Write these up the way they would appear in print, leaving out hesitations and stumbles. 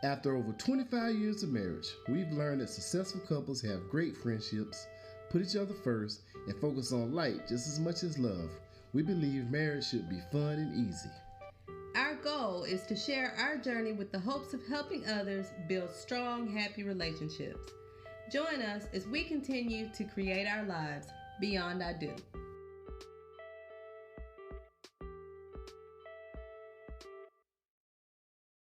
After over 25 years of marriage, we've learned that successful couples have great friendships, put each other first, and focus on light just as much as love. We believe marriage should be fun and easy. Our goal is to share our journey with the hopes of helping others build strong, happy relationships. Join us as we continue to create our lives beyond I do.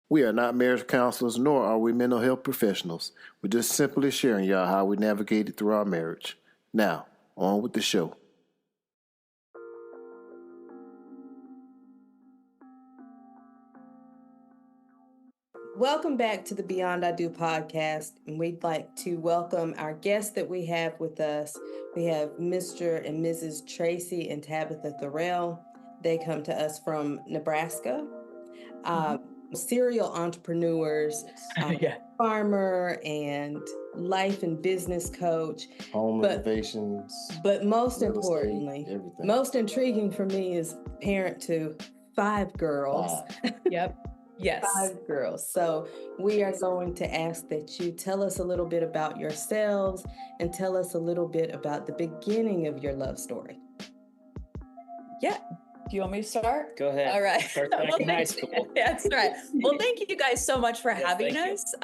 We are not marriage counselors, nor are we mental health professionals. We're just simply sharing y'all how we navigated through our marriage. Now, on with the show. Welcome back to the Beyond I Do podcast, and we'd like to welcome our guests that we have with us. We have Mr. and Mrs. Tracy and Tabatha Thorells. They come to us from Nebraska. Serial entrepreneurs, farmer and life and business coach. Home renovations. But most importantly, everything. Most intriguing for me is parent to 5 girls. Yep. Yes. 5 girls. So we are going to ask that you tell us a little bit about yourselves and tell us a little bit about the beginning of your love story. Yeah. Do you want me to start? Go ahead. All right. Start back in high school. That's right. Well, thank you guys so much for having us.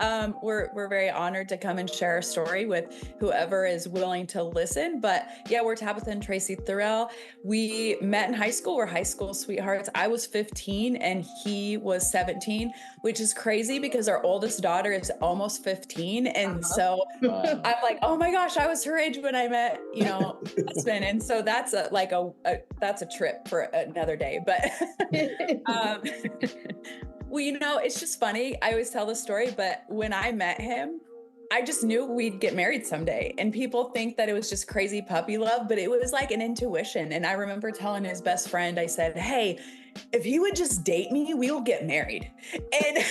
We're very honored to come and share our story with whoever is willing to listen. But yeah, we're Tabatha and Tracy Thorells. We met in high school. We're high school sweethearts. I was 15 and he was 17, which is crazy because our oldest daughter is almost 15. And so I'm like, oh my gosh, I was her age when I met, husband. And so that's that's a trip for another day. But well, it's just funny. I always tell the story, but when I met him, I just knew we'd get married someday. And people think that it was just crazy puppy love, but it was like an intuition. And I remember telling his best friend, I said, hey, if he would just date me, we will get married. And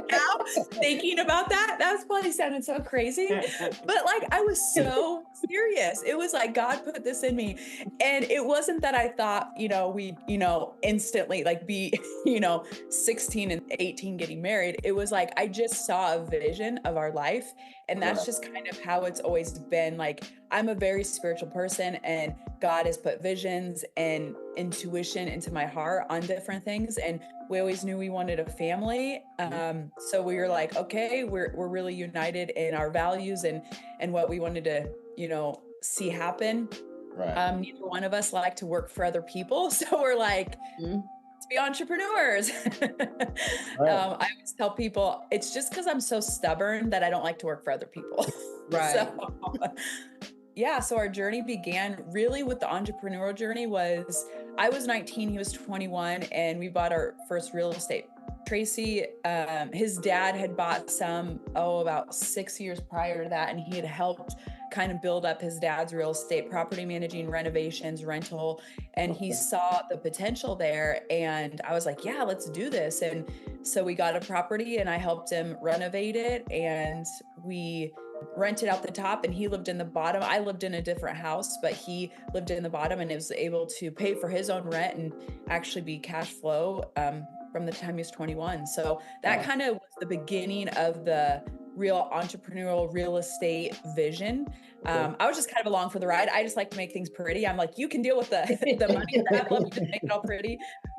now thinking about that, that's probably sounded so crazy, but like, I was so serious. It was like, God put this in me. And it wasn't that I thought, we'd, instantly like be, 16 and 18 getting married. It was like, I just saw a vision of our life. And that's just kind of how it's always been. Like, I'm a very spiritual person and God has put visions and intuition into my heart on different things. And we always knew we wanted a family. So we were like, okay, we're really united in our values and what we wanted to, see happen. Right. Neither one of us like to work for other people. So we're like, let's be entrepreneurs. Right. I always tell people it's just because I'm so stubborn that I don't like to work for other people. Right. So our journey began really with the entrepreneurial journey was I was 19, he was 21, and we bought our first real estate. Tracy, his dad had bought some, about 6 years prior to that. And he had helped kind of build up his dad's real estate, property managing, renovations, rental. And he saw the potential there. And I was like, yeah, let's do this. And so we got a property and I helped him renovate it. And we rented out the top and he lived in the bottom. I lived in a different house, but he lived in the bottom and was able to pay for his own rent and actually be cash flow from the time he was 21. So that kind of was the beginning of the real entrepreneurial real estate vision. I was just kind of along for the ride. I just like to make things pretty. I'm like, you can deal with the money that I love to make it all pretty.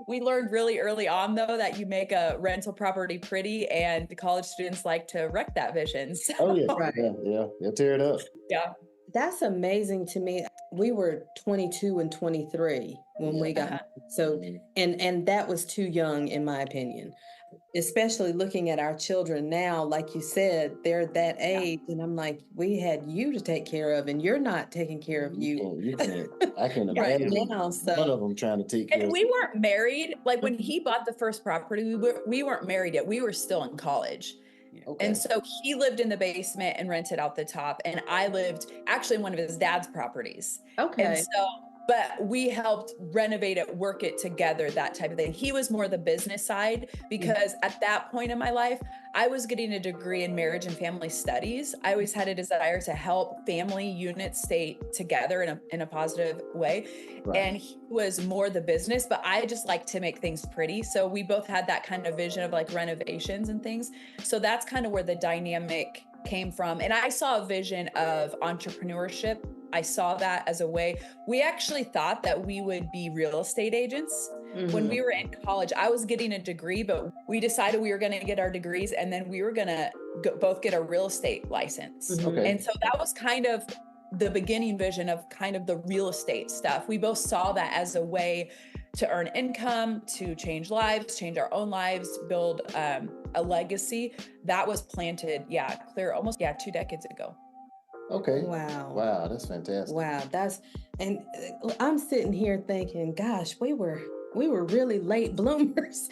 We learned really early on though, that you make a rental property pretty and the college students like to wreck that vision. So, Yeah, tear it up. Yeah. That's amazing to me. We were 22 and 23 when we got so, and that was too young in my opinion, especially looking at our children now. Like you said, they're that age, and I'm like, we had you to take care of, and you're not taking care of you. You can't. I can imagine now, so. one of them trying to take care. And we weren't married. Like when he bought the first property, we weren't married yet. We were still in college. Okay. And so he lived in the basement and rented out the top. And I lived actually in one of his dad's properties. Okay. And so but we helped renovate it, work it together, that type of thing. He was more the business side because at that point in my life, I was getting a degree in marriage and family studies. I always had a desire to help family units stay together in a positive way. Right. And he was more the business, but I just like to make things pretty. So we both had that kind of vision of like renovations and things. So that's kind of where the dynamic came from. And I saw a vision of entrepreneurship. I saw that as a way. We actually thought that we would be real estate agents. When we were in college, I was getting a degree, but we decided we were going to get our degrees and then we were going to both get a real estate license. Okay. And so that was kind of the beginning vision of kind of the real estate stuff. We both saw that as a way to earn income, to change lives, change our own lives, build a legacy. That was planted, almost 2 decades ago. Okay. Wow, that's fantastic. Wow, and I'm sitting here thinking, gosh, we were really late bloomers.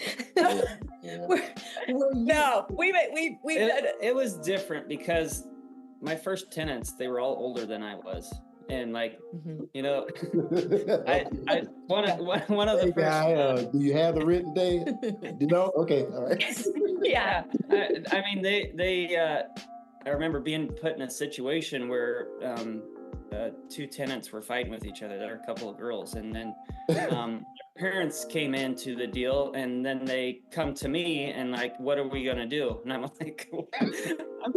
No, it was different because my first tenants, they were all older than I was. And like, you know, one of the first. Do you have the written day? You know? Okay, all right. Yeah. I mean, they I remember being put in a situation where two tenants were fighting with each other. There were a couple of girls, and then parents came into the deal, and then they come to me and like, what are we gonna do? And I'm like, I'm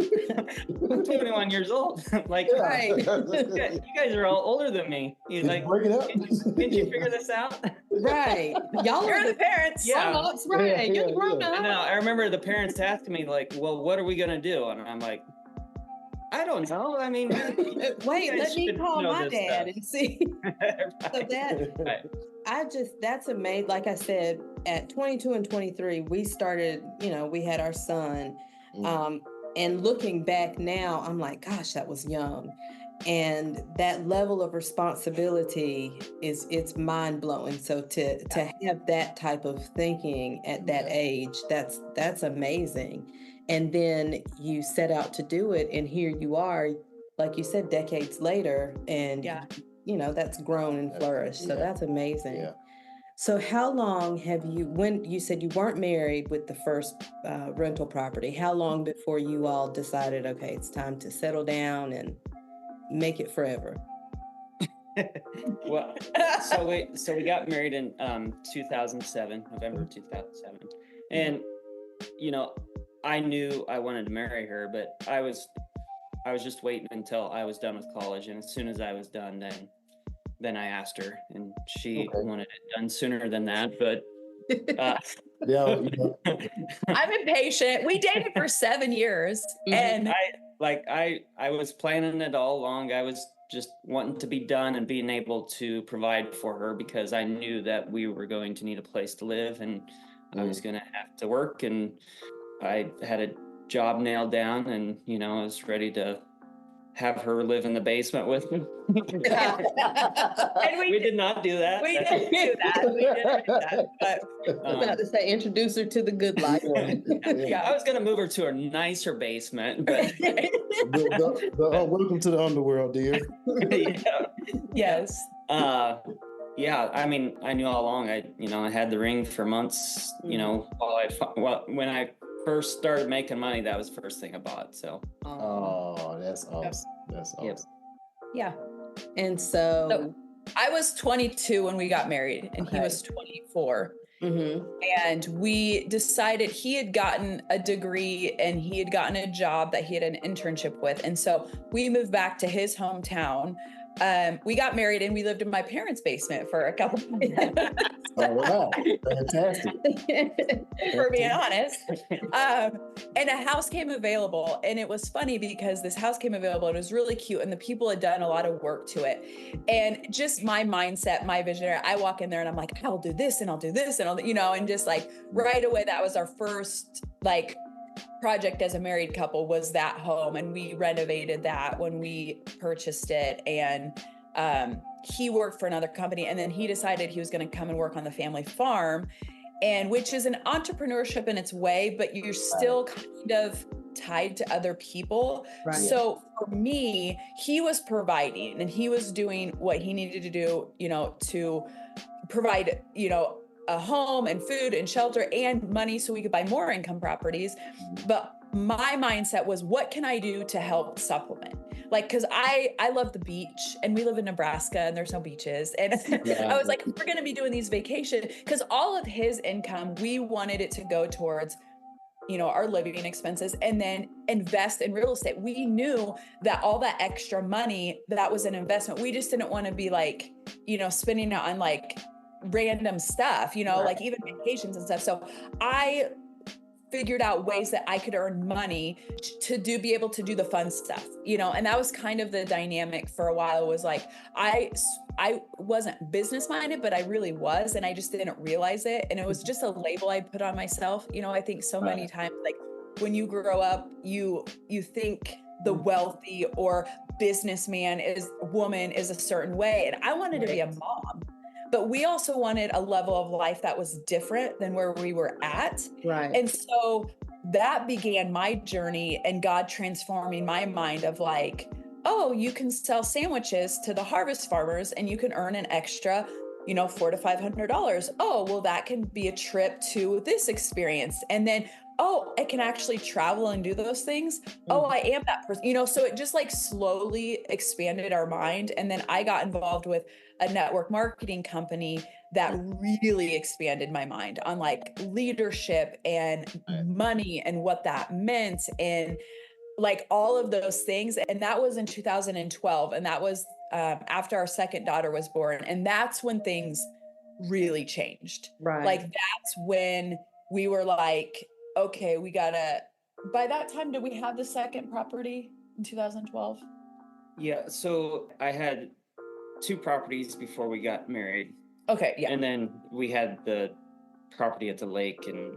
21 years old. Like, right. You guys are all older than me. He's like, break it up. Can't you figure this out? Right. Y'all are the parents. Yeah. Right. You're grown up. No, I remember the parents asking me like, well, what are we gonna do? And I'm like, I don't know. I mean, wait, let me call my dad and see. Right. So that's amazing. Like I said, at 22 and 23, we started, we had our son. And looking back now, I'm like, gosh, that was young. And that level of responsibility it's mind blowing. So to have that type of thinking at that age, that's amazing. And then you set out to do it, and here you are, like you said, decades later, and that's grown and flourished. So that's amazing. Yeah. So how long have when you said you weren't married with the first rental property, how long before you all decided, okay, it's time to settle down and make it forever? Well, so we got married in 2007, November 2007. And, I knew I wanted to marry her, but I was just waiting until I was done with college. And as soon as I was done, then I asked her, and she wanted it done sooner than that. But I'm impatient. We dated for 7 years, and I was planning it all along. I was just wanting to be done and being able to provide for her because I knew that we were going to need a place to live, and I was going to have to work, and I had a job nailed down, and I was ready to have her live in the basement with me. And we did not do that. We didn't do that. But I was about to say, introduce her to the good life. Yeah, I was going to move her to a nicer basement. But welcome to the underworld, dear. Yes. Yeah, I mean, I knew all along. I had the ring for months. When I first started making money, that was the first thing I bought. So. Oh, that's awesome. That's awesome. Yep. Yeah. And so I was 22 when we got married, and he was 24. And we decided he had gotten a degree and he had gotten a job that he had an internship with. And so we moved back to his hometown. We got married and we lived in my parents' basement for a couple of years. Oh, wow. Fantastic. For being honest. And a house came available, and it was funny because this house came available and it was really cute, and the people had done a lot of work to it. And just my mindset, my visionary, I walk in there and I'm like, I'll do this and I'll do this and and just like right away, that was our first project as a married couple, was that home, and we renovated that when we purchased it. And he worked for another company, and then he decided he was going to come and work on the family farm, and which is an entrepreneurship in its way, but you're still kind of tied to other people. Right. So for me, he was providing and he was doing what he needed to do, to provide, a home and food and shelter and money so we could buy more income properties. But my mindset was, what can I do to help supplement? Like, cause I love the beach and we live in Nebraska and there's no beaches. And I was like, we're going to be doing these vacations, cause all of his income, we wanted it to go towards, our living expenses and then invest in real estate. We knew that all that extra money, that was an investment. We just didn't want to be like, spending it on like random stuff, like even vacations and stuff. So I figured out ways that I could earn money to be able to do the fun stuff, and that was kind of the dynamic for a while. It was like, I wasn't business minded, but I really was. And I just didn't realize it. And it was just a label I put on myself. I think so many times, like when you grow up, you think the wealthy or businessman woman is a certain way. And I wanted to be a mom. But we also wanted a level of life that was different than where we were at. Right. And so that began my journey and God transforming my mind of like, oh, you can sell sandwiches to the harvest farmers and you can earn an extra, $400 to $500. Oh, well, that can be a trip to this experience. And then, oh, I can actually travel and do those things. Oh, I am that person, so it just like slowly expanded our mind. And then I got involved with a network marketing company that really expanded my mind on like leadership and money and what that meant and like all of those things. And that was in 2012. And that was after our second daughter was born. And that's when things really changed. Right. Like that's when we were like, okay, by that time, did we have the second property in 2012? Yeah. So I had 2 properties before we got married. Okay. Yeah. And then we had the property at the lake and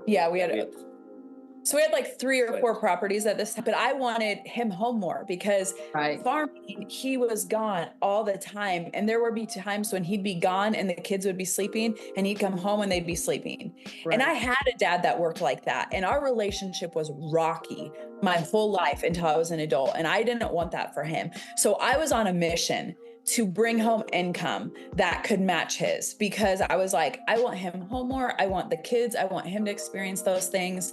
so we had like 3 or 4 properties at this time, but I wanted him home more because farming, he was gone all the time. And there would be times when he'd be gone and the kids would be sleeping and he'd come home and they'd be sleeping. Right. And I had a dad that worked like that. And our relationship was rocky my whole life until I was an adult. And I didn't want that for him. So I was on a mission to bring home income that could match his, because I was like, I want him home more. I want the kids. I want him to experience those things.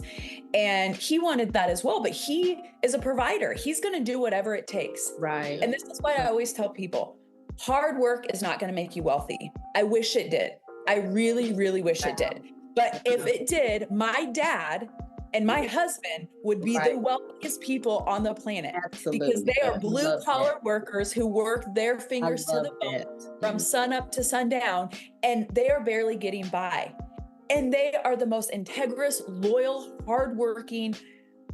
And he wanted that as well, but he is a provider. He's going to do whatever it takes. Right. And this is why I always tell people, hard work is not going to make you wealthy. I wish it did. I really, really wish it did. But if it did, my dad and my husband would be the wealthiest people on the planet. Absolutely. Because they are blue collar workers who work their fingers to the bone from sun up to sundown, and they are barely getting by. And they are the most integrous, loyal, hardworking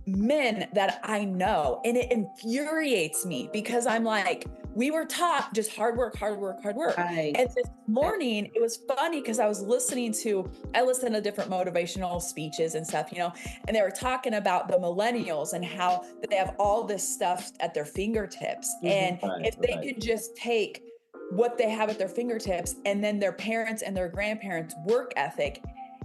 men that I know. And it infuriates me because I'm like, we were taught just hard work, hard work, hard work. Right. And this morning, it was funny because I listen to different motivational speeches and stuff, and they were talking about the millennials and how they have all this stuff at their fingertips. And if they could just take what they have at their fingertips and then their parents and their grandparents' work ethic.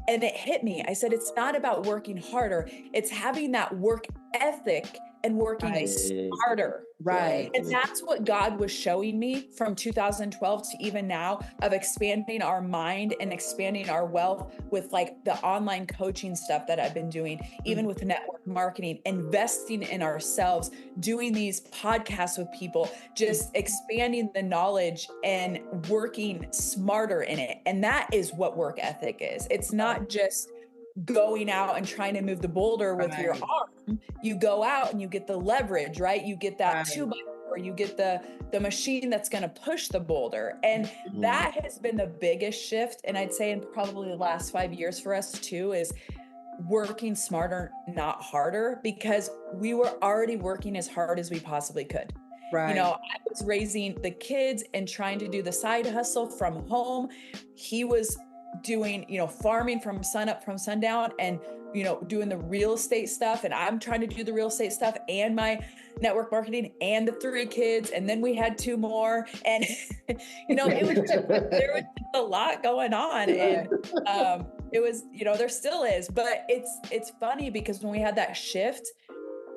And it hit me. I said, it's not about working harder. It's having that work ethic and working smarter. Right. And that's what God was showing me from 2012 to even now, of expanding our mind and expanding our wealth with like the online coaching stuff that I've been doing, even with network marketing, investing in ourselves, doing these podcasts with people, just expanding the knowledge and working smarter in it. And that is what work ethic is. It's not just going out and trying to move the boulder with your arm. You go out and you get the leverage, right? You get that 2x4, you get the machine that's going to push the boulder. And that has been the biggest shift. And I'd say in probably the last 5 years for us too, is working smarter, not harder, because we were already working as hard as we possibly could. Right. I was raising the kids and trying to do the side hustle from home. He was doing, farming from sun up from sundown and, doing the real estate stuff. And I'm trying to do the real estate stuff and my network marketing and the 3 kids. And then we had 2 more. And, there was a lot going on. And it was, there still is, but it's funny because when we had that shift,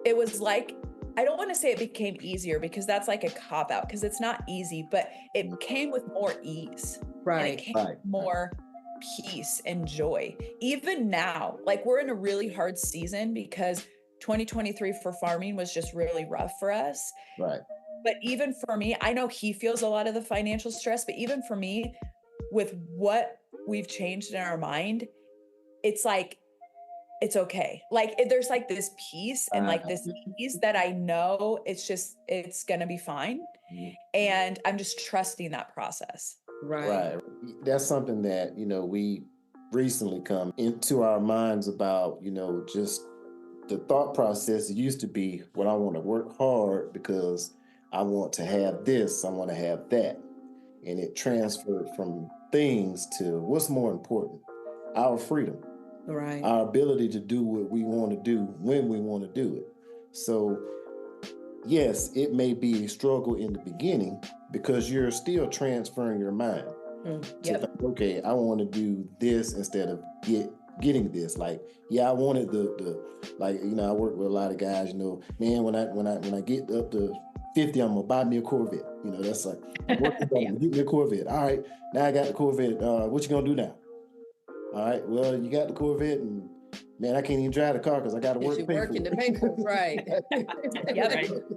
it was like I don't want to say it became easier because that's like a cop out, because it's not easy, but it came with more ease. And it came with more peace and joy. Even now, like we're in a really hard season because 2023 for farming was just really rough for us. Right. But even for me, I know he feels a lot of the financial stress, but even for me, with what we've changed in our mind, it's like, it's okay. Like there's like this peace and like this ease that I know it's going to be fine. And I'm just trusting that process. Right. That's something that, we recently come into our minds about, just the thought process. It used to be, well, I want to work hard because I want to have this, I want to have that. And it transferred from things to what's more important, our freedom. Right. Our ability to do what we want to do when we want to do it. So, yes, it may be a struggle in the beginning because you're still transferring your mind to think, okay, I want to do this instead of getting this. Like, yeah, I wanted the like, I work with a lot of guys, man, when I get up to 50, I'm gonna buy me a Corvette. That's like, I'm working on get me a Corvette. All right, now I got the Corvette. What you gonna do now? All right, well, you got the Corvette, and man, I can't even drive the car because I got to work to pay for it. To pay for it. Right.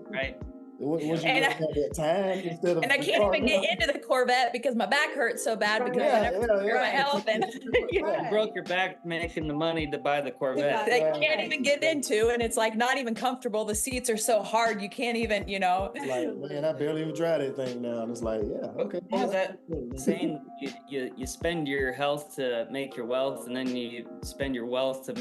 Right. Once you have that time instead of and I can't even get into the Corvette because my back hurts so bad because I never took care of my health. And you broke your back making the money to buy the Corvette. They can't even get into, and it's like not even comfortable. The seats are so hard you can't even, It's like, man, I barely even drive that thing now. And it's like, okay. Is that saying you spend your health to make your wealth, and then you spend your wealth to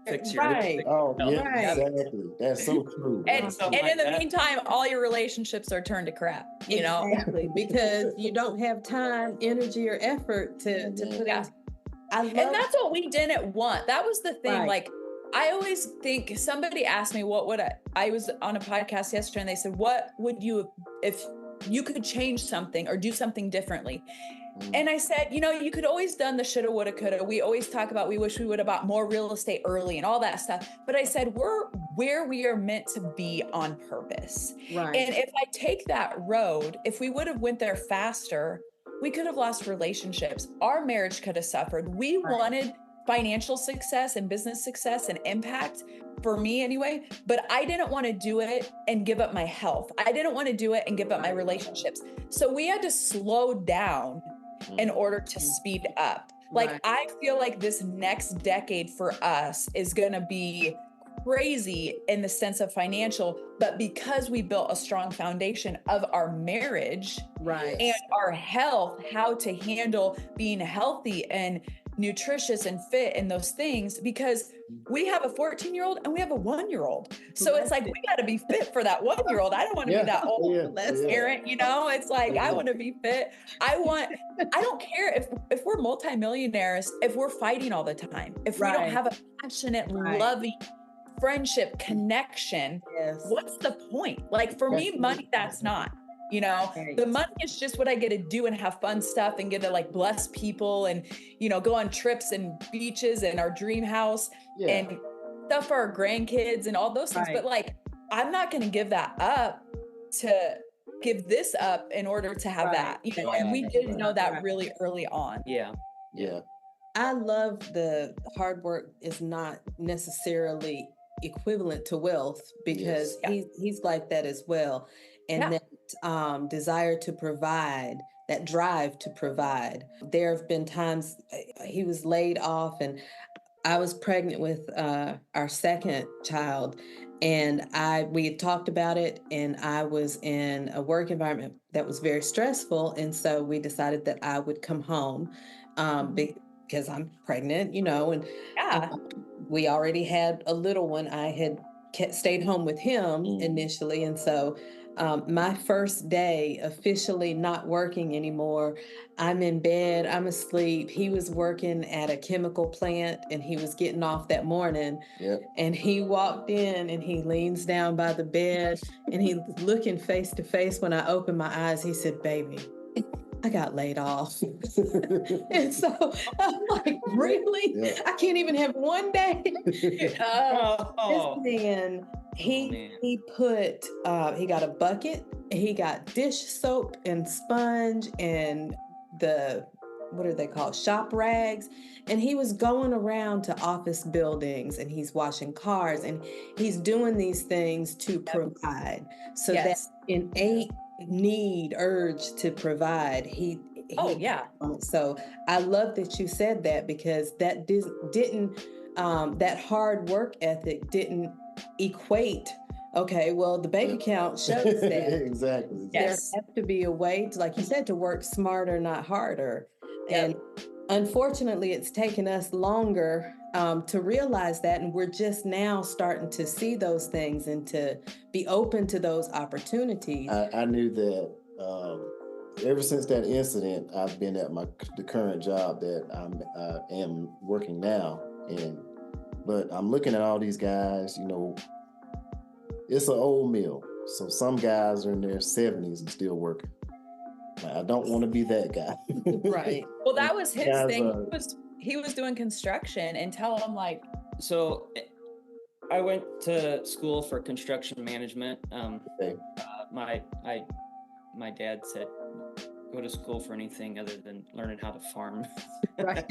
fix your right. Oh, yeah, exactly. That's so true. And in the meantime, all your relationships are turned to crap, Exactly, because you don't have time, energy, or effort to put in. And that's what we didn't want. That was the thing. Right. Like, I always think, somebody asked me, what would I was on a podcast yesterday and they said, what would you, if you could change something or do something differently? And I said, you could always done the shoulda, woulda, coulda. We always talk about, we wish we would have bought more real estate early and all that stuff. But I said, we're where we are meant to be on purpose. Right. And if I take that road, if we would have went there faster, we could have lost relationships. Our marriage could have suffered. We wanted financial success and business success and impact, for me anyway, but I didn't want to do it and give up my health. I didn't want to do it and give up my relationships. So we had to slow down in order to speed up. Like, I feel like this next decade for us is going to be crazy in the sense of financial, but because we built a strong foundation of our marriage and our health, how to handle being healthy and nutritious and fit and those things, because we have a 14-year-old and we have a 1-year-old. So it's like, we got to be fit for that 1-year-old. I don't want to be that old parent, it's like, I want to be fit. I don't care if we're multimillionaires, if we're fighting all the time, if we don't have a passionate, loving friendship connection, what's the point? Like, for me, money, that's not. The money is just what I get to do and have fun stuff and get to like bless people and, go on trips and beaches and our dream house and stuff for our grandkids and all those things. But like, I'm not going to give that up to give this up in order to have that, and we didn't know that really early on. Yeah. I love the hard work is not necessarily equivalent to wealth, because he's like that as well. And that desire to provide, that drive to provide. There have been times he was laid off and I was pregnant with our second child, and we had talked about it, and I was in a work environment that was very stressful. And so we decided that I would come home because I'm pregnant, and we already had a little one. I had stayed home with him initially. And so my first day officially not working anymore, I'm in bed, I'm asleep. He was working at a chemical plant and he was getting off that morning. And he walked in and he leans down by the bed and he's looking face to face. When I opened my eyes, he said, "Baby, I got laid off." And so I'm like, really? I can't even have one day. This man, He put he got a bucket, he got dish soap and sponge and the what are they called, shop rags, and he was going around to office buildings and he's washing cars and he's doing these things to provide. So that innate need, urge to provide, he so I love that you said that, because that didn't that hard work ethic didn't equate. Okay, well, the bank account shows that. Exactly. There has to be a way to, like you said, to work smarter, not harder. And unfortunately, it's taken us longer to realize that, and we're just now starting to see those things and to be open to those opportunities. I knew that ever since that incident. I've been at the current job that I am working now, but I'm looking at all these guys. It's an old mill, so some guys are in their 70s and still working. I don't want to be that guy. Right. Well, that was his thing. He was doing construction, and tell him like. So I went to school for construction management. Okay. My dad said, go to school for anything other than learning how to farm. Right.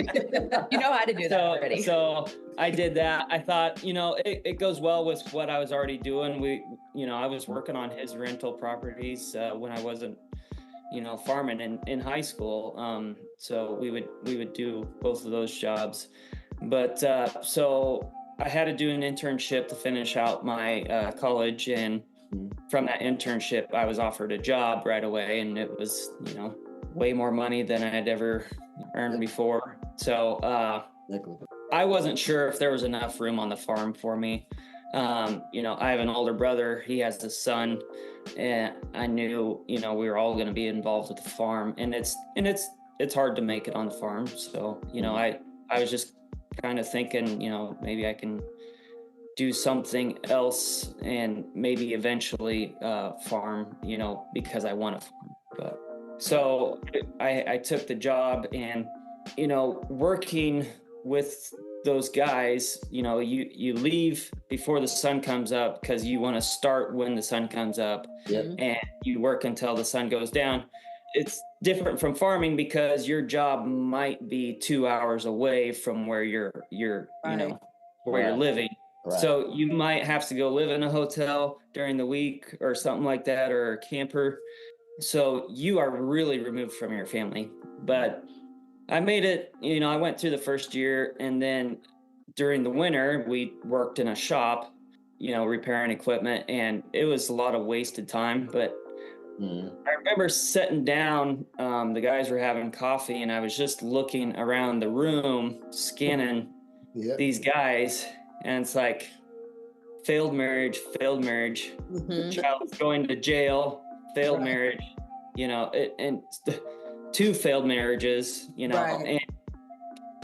You know how to do that already. So I did that. I thought, it goes well with what I was already doing. I was working on his rental properties when I wasn't, farming in high school. So we would do both of those jobs. But so I had to do an internship to finish out my college, and from that internship, I was offered a job right away, and it was, way more money than I had ever earned before. So I wasn't sure if there was enough room on the farm for me. I have an older brother, he has a son, and I knew, we were all going to be involved with the farm, and it's hard to make it on the farm. So, I was just kind of thinking, maybe I can do something else and maybe eventually farm, because I want to farm. But so I took the job, and, working with those guys, you leave before the sun comes up because you want to start when the sun comes up. And you work until the sun goes down. It's different from farming because your job might be 2 hours away from where you're where you're living. Right. So you might have to go live in a hotel during the week or something like that, or a camper. So you are really removed from your family. But I made it, I went through the first year, and then during the winter, we worked in a shop, repairing equipment, and it was a lot of wasted time. But I remember sitting down, the guys were having coffee, and I was just looking around the room, scanning these guys. And it's like failed marriage, child's going to jail, failed marriage, and 2 failed marriages,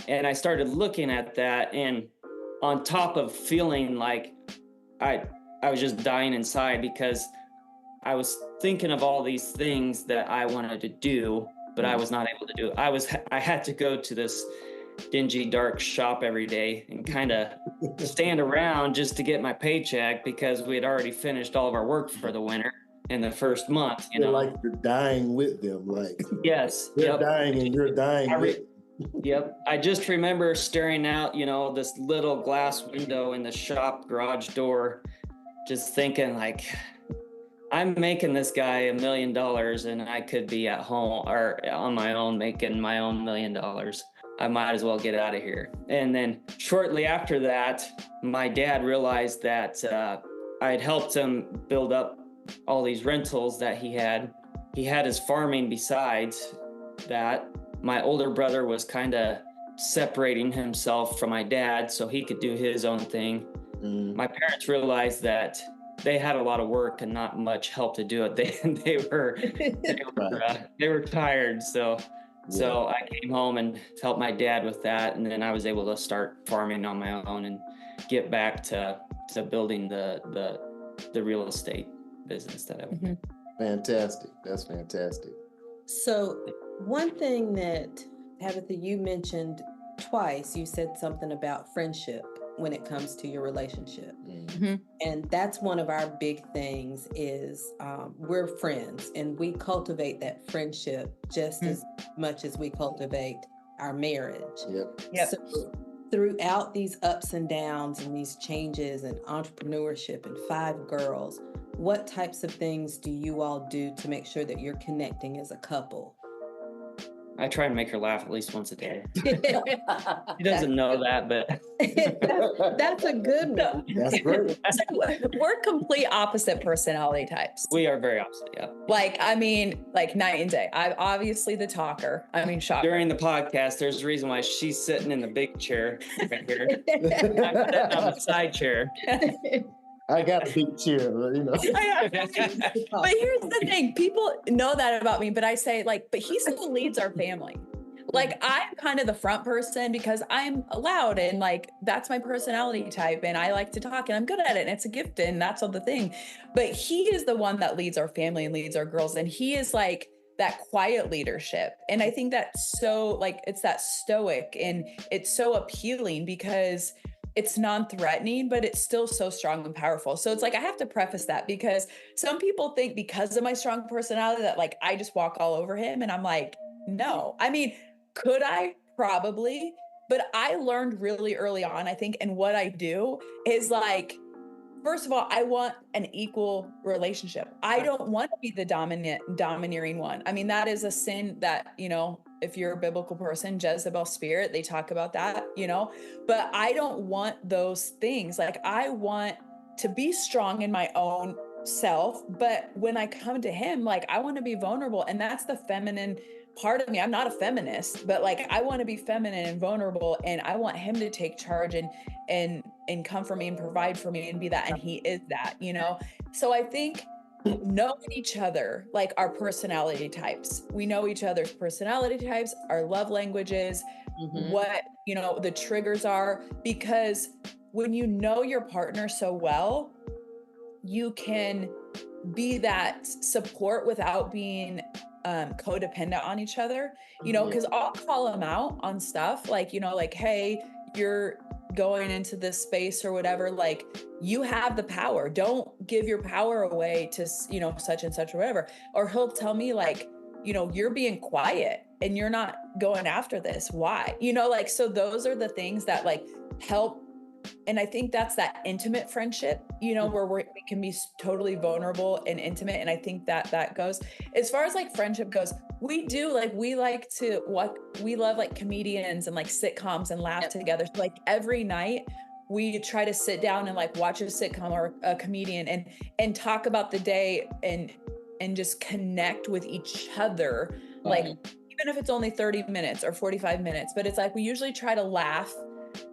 and I started looking at that, and on top of feeling like I was just dying inside because I was thinking of all these things that I wanted to do, but I was not able to do. I had to go to this dingy, dark shop every day and kind of stand around just to get my paycheck because we had already finished all of our work for the winter in the first month. Like you're dying with them, like yes, they're dying and you're dying with them. Yep. I just remember staring out, this little glass window in the shop garage door, just thinking like, I'm making this guy $1 million and I could be at home or on my own making my own $1 million. I might as well get out of here. And then shortly after that, my dad realized that I'd helped him build up all these rentals that he had. He had his farming besides that. My older brother was kind of separating himself from my dad so he could do his own thing. My parents realized that they had a lot of work and not much help to do it. They were tired. So I came home and helped my dad with that, and then I was able to start farming on my own and get back to building the real estate business that I was. Fantastic. That's fantastic. So one thing that, Tabatha, you mentioned twice, you said something about friendship. when it comes to your relationship. Mm-hmm. And that's one of our big things is we're friends, and we cultivate that friendship just as much as we cultivate our marriage. Yep. So throughout these ups and downs and these changes and entrepreneurship and 5 girls, what types of things do you all do to make sure that you're connecting as a couple? I try and make her laugh at least once a day. She doesn't know that, but that's a good one. That's great. We're complete opposite personality types. we are very opposite. Yeah. Like, I mean, like night and day. I'm obviously the talker. I mean, shocker. During the podcast, there's a reason why she's sitting in the big chair right here. I'm sitting on the side chair. I got a big chair, you know. But here's the thing. People know that about me, but I say like, but he still leads our family. Like, I'm kind of the front person because I'm loud and like, that's my personality type. And I like to talk and I'm good at it. And it's a gift and that's all the thing. But he is the one that leads our family and leads our girls. And he is like that quiet leadership. And I think that's so like, it's that stoic and it's so appealing because it's non-threatening, but it's still so strong and powerful. So it's like, I have to preface that because some people think because of my strong personality that like, I just walk all over him. And I'm like, no, I mean, could I? Probably, but I learned really early on, I think, and what I do is like, first of all, I want an equal relationship. I don't want to be the domineering one. I mean, that is a sin that, you know, if you're a biblical person, Jezebel spirit, they talk about that, you know, but I don't want those things. Like, I want to be strong in my own self, but when I come to him, like, I want to be vulnerable, and that's the feminine part of me. I'm not a feminist, but like, I want to be feminine and vulnerable, and I want him to take charge and come for me and provide for me and be that, and he is that, you know. So I think knowing each other, like our personality types, we know each other's personality types, our love languages, what, you know, the triggers are, because when you know your partner so well, you can be that support without being codependent on each other, you know, because I'll call them out on stuff like, you know, like, hey, you're going into this space or whatever, like, you have the power. Don't give your power away to, you know, such and such or whatever. Or he'll tell me like, you know, you're being quiet and you're not going after this. Why? You know, like, so those are the things that like help. And I think that's that intimate friendship, you know, where we can be totally vulnerable and intimate. And I think that that goes as far as like friendship goes. We do like, we like to we love like comedians and like sitcoms and laugh together. So like every night we try to sit down and like watch a sitcom or a comedian and talk about the day and just connect with each other. Like, even if it's only 30 minutes or 45 minutes, but it's like, we usually try to laugh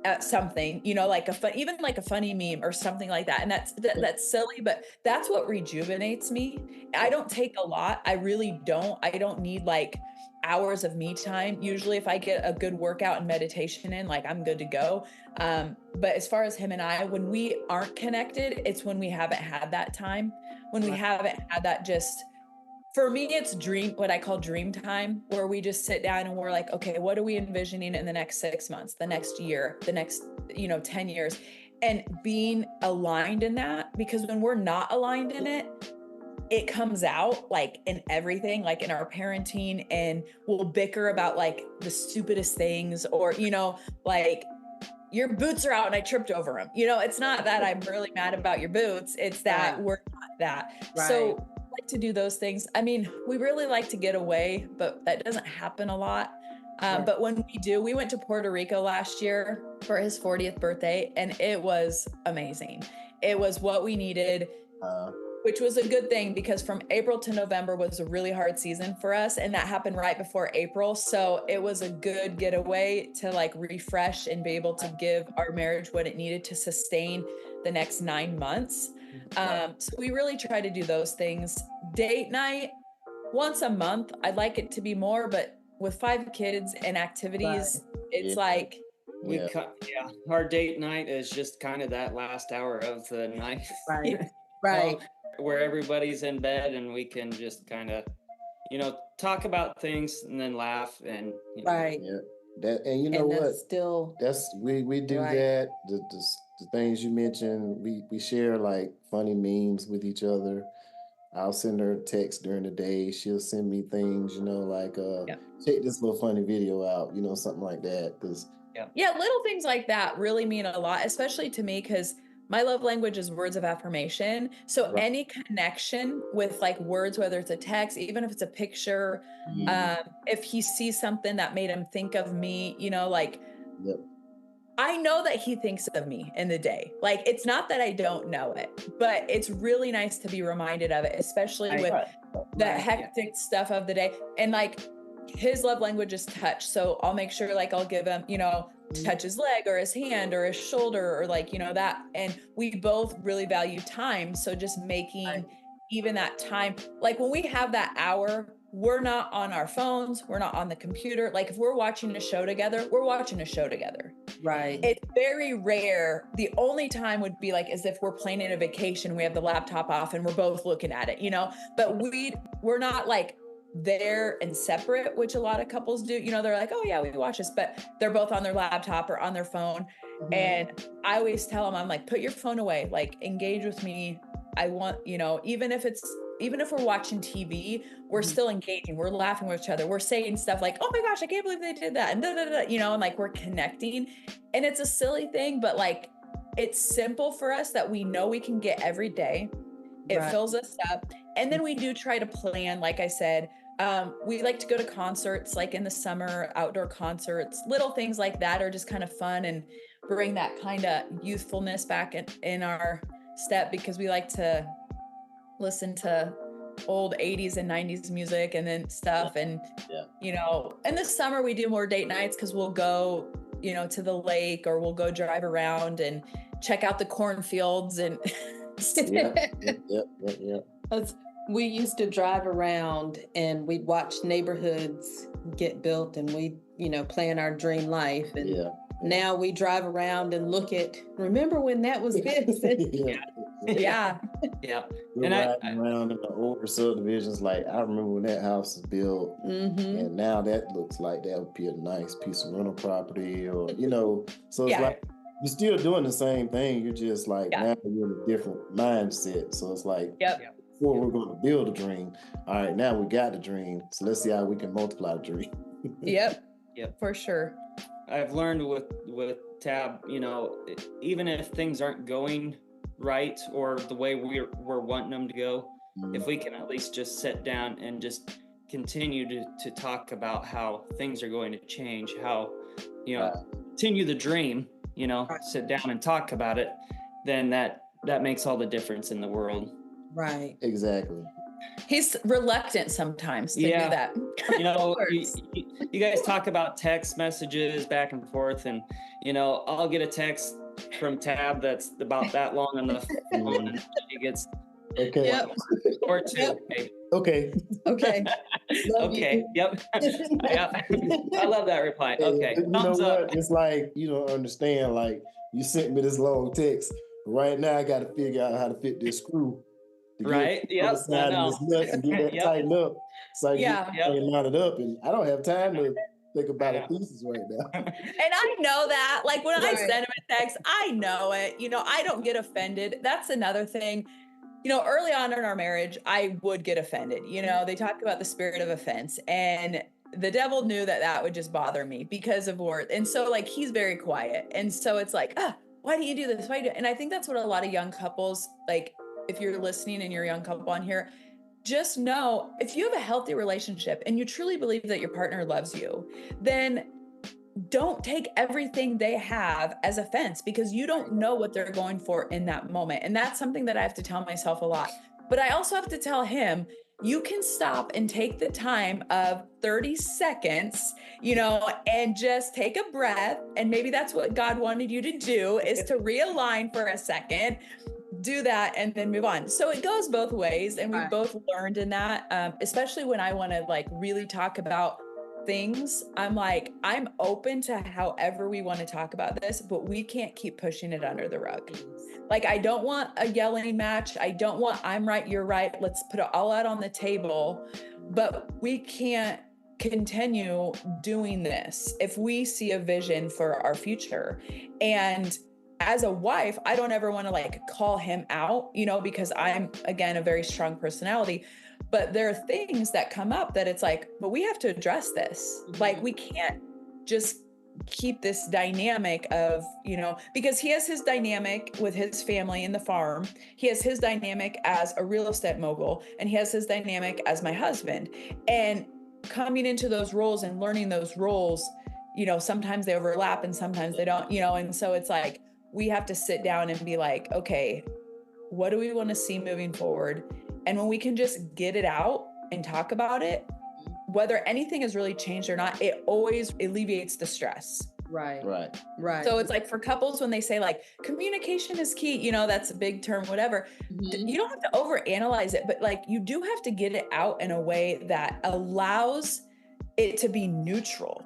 at something, you know, like even like a funny meme or something like that. And that's silly, but that's what rejuvenates me. I don't take a lot. I really don't. I don't need like hours of me time. Usually if I get a good workout and meditation in, like, I'm good to go. But as far as him and I, when we aren't connected, it's when we haven't had that time, when we haven't had that just, for me, it's what I call dream time, where we just sit down and we're like, okay, what are we envisioning in the next 6 months, the next year, the next, 10 years, and being aligned in that. Because when we're not aligned in it, it comes out like in everything, like in our parenting, and we'll bicker about like the stupidest things, or, like, your boots are out and I tripped over them. It's not that I'm really mad about your boots. It's that we're not that. Right. So like to do those things. I mean, we really like to get away, but that doesn't happen a lot. But when we do, we went to Puerto Rico last year for his 40th birthday, and it was amazing. It was what we needed, which was a good thing, because from April to November was a really hard season for us. And that happened right before April. So it was a good getaway to like refresh and be able to give our marriage what it needed to sustain the next 9 months. So we really try to do those things. Date night once a month. I'd like it to be more, but with 5 kids and activities, it's like, our date night is just kind of that last hour of the night. Right. Where everybody's in bed and we can just kind of, talk about things and then laugh and, Right. That, and you know And what? that's still We do right. that. The things you mentioned, we share like funny memes with each other. I'll send her a text during the day. She'll send me things, like Yeah. check this little funny video out, something like that. Cause Yeah, little things like that really mean a lot, especially to me, because my love language is words of affirmation. So right. any connection with like words, whether it's a text, even if it's a picture, if he sees something that made him think of me, like Yep. I know that he thinks of me in the day. Like, it's not that I don't know it, but it's really nice to be reminded of it, especially with the hectic stuff of the day. And like his love language is touch. So I'll make sure like I'll give him, touch his leg or his hand or his shoulder or like, that. And we both really value time. So just making even that time, like when we have that hour, we're not on our phones, we're not on the computer. Like if we're watching a show together, we're watching a show together. Right. It's very rare. The only time would be like as if we're planning a vacation, we have the laptop off and we're both looking at it, but we're not like there and separate, which a lot of couples do. They're like, oh yeah, we watch this, but they're both on their laptop or on their phone. And I always tell them, I'm like, put your phone away, like engage with me. I want, even if we're watching TV, we're still engaging. We're laughing with each other. We're saying stuff like, oh my gosh, I can't believe they did that. And and like we're connecting. And it's a silly thing, but like it's simple for us that we know we can get every day. It fills us up. And then we do try to plan, like I said, we like to go to concerts, like in the summer, outdoor concerts, little things like that are just kind of fun and bring that kind of youthfulness back in our step, because we like to listen to old 80s and 90s music and then stuff. And, in the summer we do more date nights because we'll go, to the lake, or we'll go drive around and check out the cornfields and We used to drive around and we'd watch neighborhoods get built and we, plan our dream life. And now we drive around and look at, remember when that was this? Yeah. We're riding around in the older subdivisions. Like I remember when that house was built, and now that looks like that would be a nice piece of rental property, or So it's like you're still doing the same thing. You're just like now you're in a different mindset. So it's like before we're going to build a dream. All right, now we got the dream. So let's see how we can multiply the dream. Yep, for sure. I've learned with Tab, even if things aren't going right or the way we're wanting them to go, if we can at least just sit down and just continue to talk about how things are going to change, how continue the dream, sit down and talk about it, then that makes all the difference in the world. Right. Exactly. He's reluctant sometimes to do that. You guys talk about text messages back and forth, and I'll get a text from Tab that's about that long on the phone, and she gets or two, maybe. Okay. Okay. Okay. Yep. I love that reply. Okay. You know what? It's like you don't understand. Like you sent me this long text. Right now, I got to figure out how to fit this screw. Right. Yep. I know. This nut and get that tightened up. So I can line it up, and I don't have time to think about the pieces right now. And I know that. Like when I send him a text, I know it. I don't get offended. That's another thing. Early on in our marriage, I would get offended. They talk about the spirit of offense, and the devil knew that would just bother me because of words. And so like he's very quiet. And so it's like, why do you do this? Why do you? And I think that's what a lot of young couples, like if you're listening and you're a young couple on here, just know if you have a healthy relationship and you truly believe that your partner loves you, then don't take everything they have as offense, because you don't know what they're going for in that moment. And that's something that I have to tell myself a lot. But I also have to tell him, you can stop and take the time of 30 seconds, and just take a breath. And maybe that's what God wanted you to do, is to realign for a second, do that, and then move on. So it goes both ways. And we've both learned in that, especially when I want to like really talk about things. I'm like, I'm open to however we want to talk about this, but we can't keep pushing it under the rug. Like, I don't want a yelling match. I don't want I'm right, you're right. Let's put it all out on the table, but we can't continue doing this if we see a vision for our future. And as a wife, I don't ever want to like call him out, you know, because I'm, again, a very strong personality. But there are things that come up that it's like, but we have to address this. Like, we can't just keep this dynamic of, you know, because he has his dynamic with his family in the farm. He has his dynamic as a real estate mogul, and he has his dynamic as my husband. And coming into those roles and learning those roles, you know, sometimes they overlap and sometimes they don't, you know, and so it's like, we have to sit down and be like, okay, what do we want to see moving forward? And when we can just get it out and talk about it, whether anything has really changed or not, it always alleviates the stress. Right. So it's like for couples, when they say like communication is key, you know, that's a big term, whatever. You don't have to overanalyze it, but like you do have to get it out in a way that allows it to be neutral.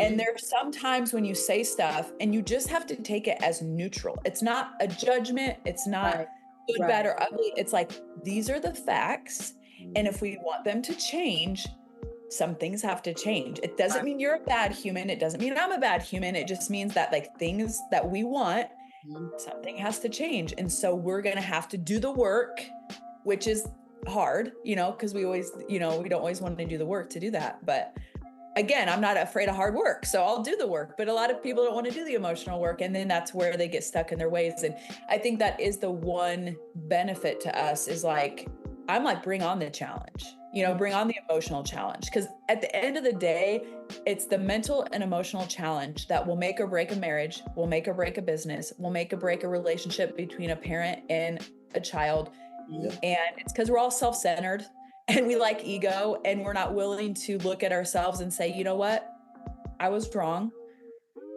And there's some times when you say stuff and you just have to take it as neutral. It's not a judgment. It's not good, bad, or ugly. It's like, these are the facts. And if we want them to change, some things have to change. It doesn't mean you're a bad human. It doesn't mean I'm a bad human. It just means that like things that we want, something has to change. And so we're going to have to do the work, which is hard, you know, because we always, you know, we don't always want to do the work to do that. But again, I'm not afraid of hard work, so I'll do the work. But a lot of people don't want to do the emotional work, and then that's where they get stuck in their ways. And I think that is the one benefit to us is like, I'm like, bring on the challenge, you know, bring on the emotional challenge. Because at the end of the day, it's the mental and emotional challenge that will make or break a marriage, will make or break a business, will make or break a relationship between a parent and a child. And it's because we're all self-centered. And we like ego, and we're not willing to look at ourselves and say, you know what? I was wrong.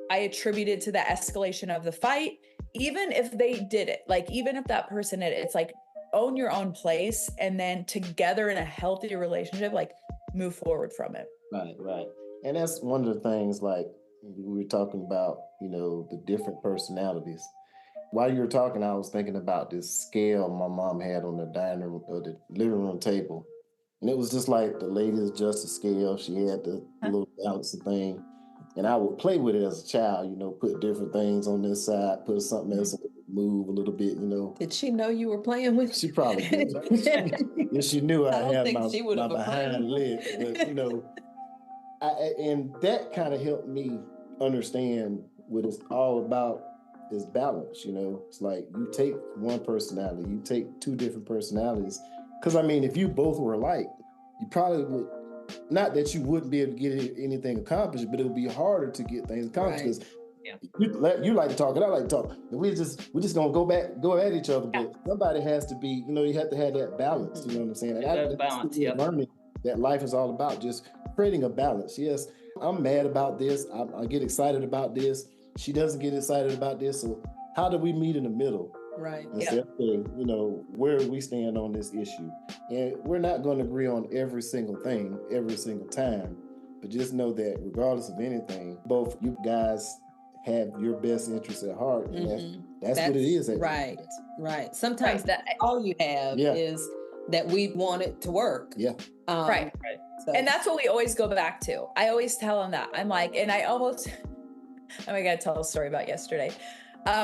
I attributed to the escalation of the fight. Even if they did it, like even if that person did it, it's like own your own place, and then together in a healthy relationship, like move forward from it. Right. And that's one of the things, like we were talking about, you know, the different personalities. While you were talking, I was thinking about this scale my mom had on the dining room or the living room table. And it was just like the ladies justice scale. She had the little balancing thing. And I would play with it as a child, you know, put different things on this side, put something else, move a little bit, you know. Did she know you were playing with? She probably did. If she knew I had my my behind leg. But, you know, and that kind of helped me understand what it's all about is balance, you know. It's like you take one personality, you take two different personalities. Because, I mean, if you both were alike, you probably would, not that you wouldn't be able to get anything accomplished, but it would be harder to get things accomplished. Because you like to talk and I like to talk. And we're just going to go at each other. But somebody has to be, you know, you have to have that balance. You know what I'm saying? And balance, learning that life is all about, just creating a balance. Yes, I'm mad about this. I get excited about this. She doesn't get excited about this. So how do we meet in the middle? Right. And say, okay, you know, where we stand on this issue. And we're not going to agree on every single thing, every single time. But just know that regardless of anything, both you guys have your best interests at heart. And that's what it is. Right. Sometimes that all you have is that we want it to work. Yeah. Right. So. And that's what we always go back to. I always tell them that. I'm like, and I almost, I got to tell a story about yesterday.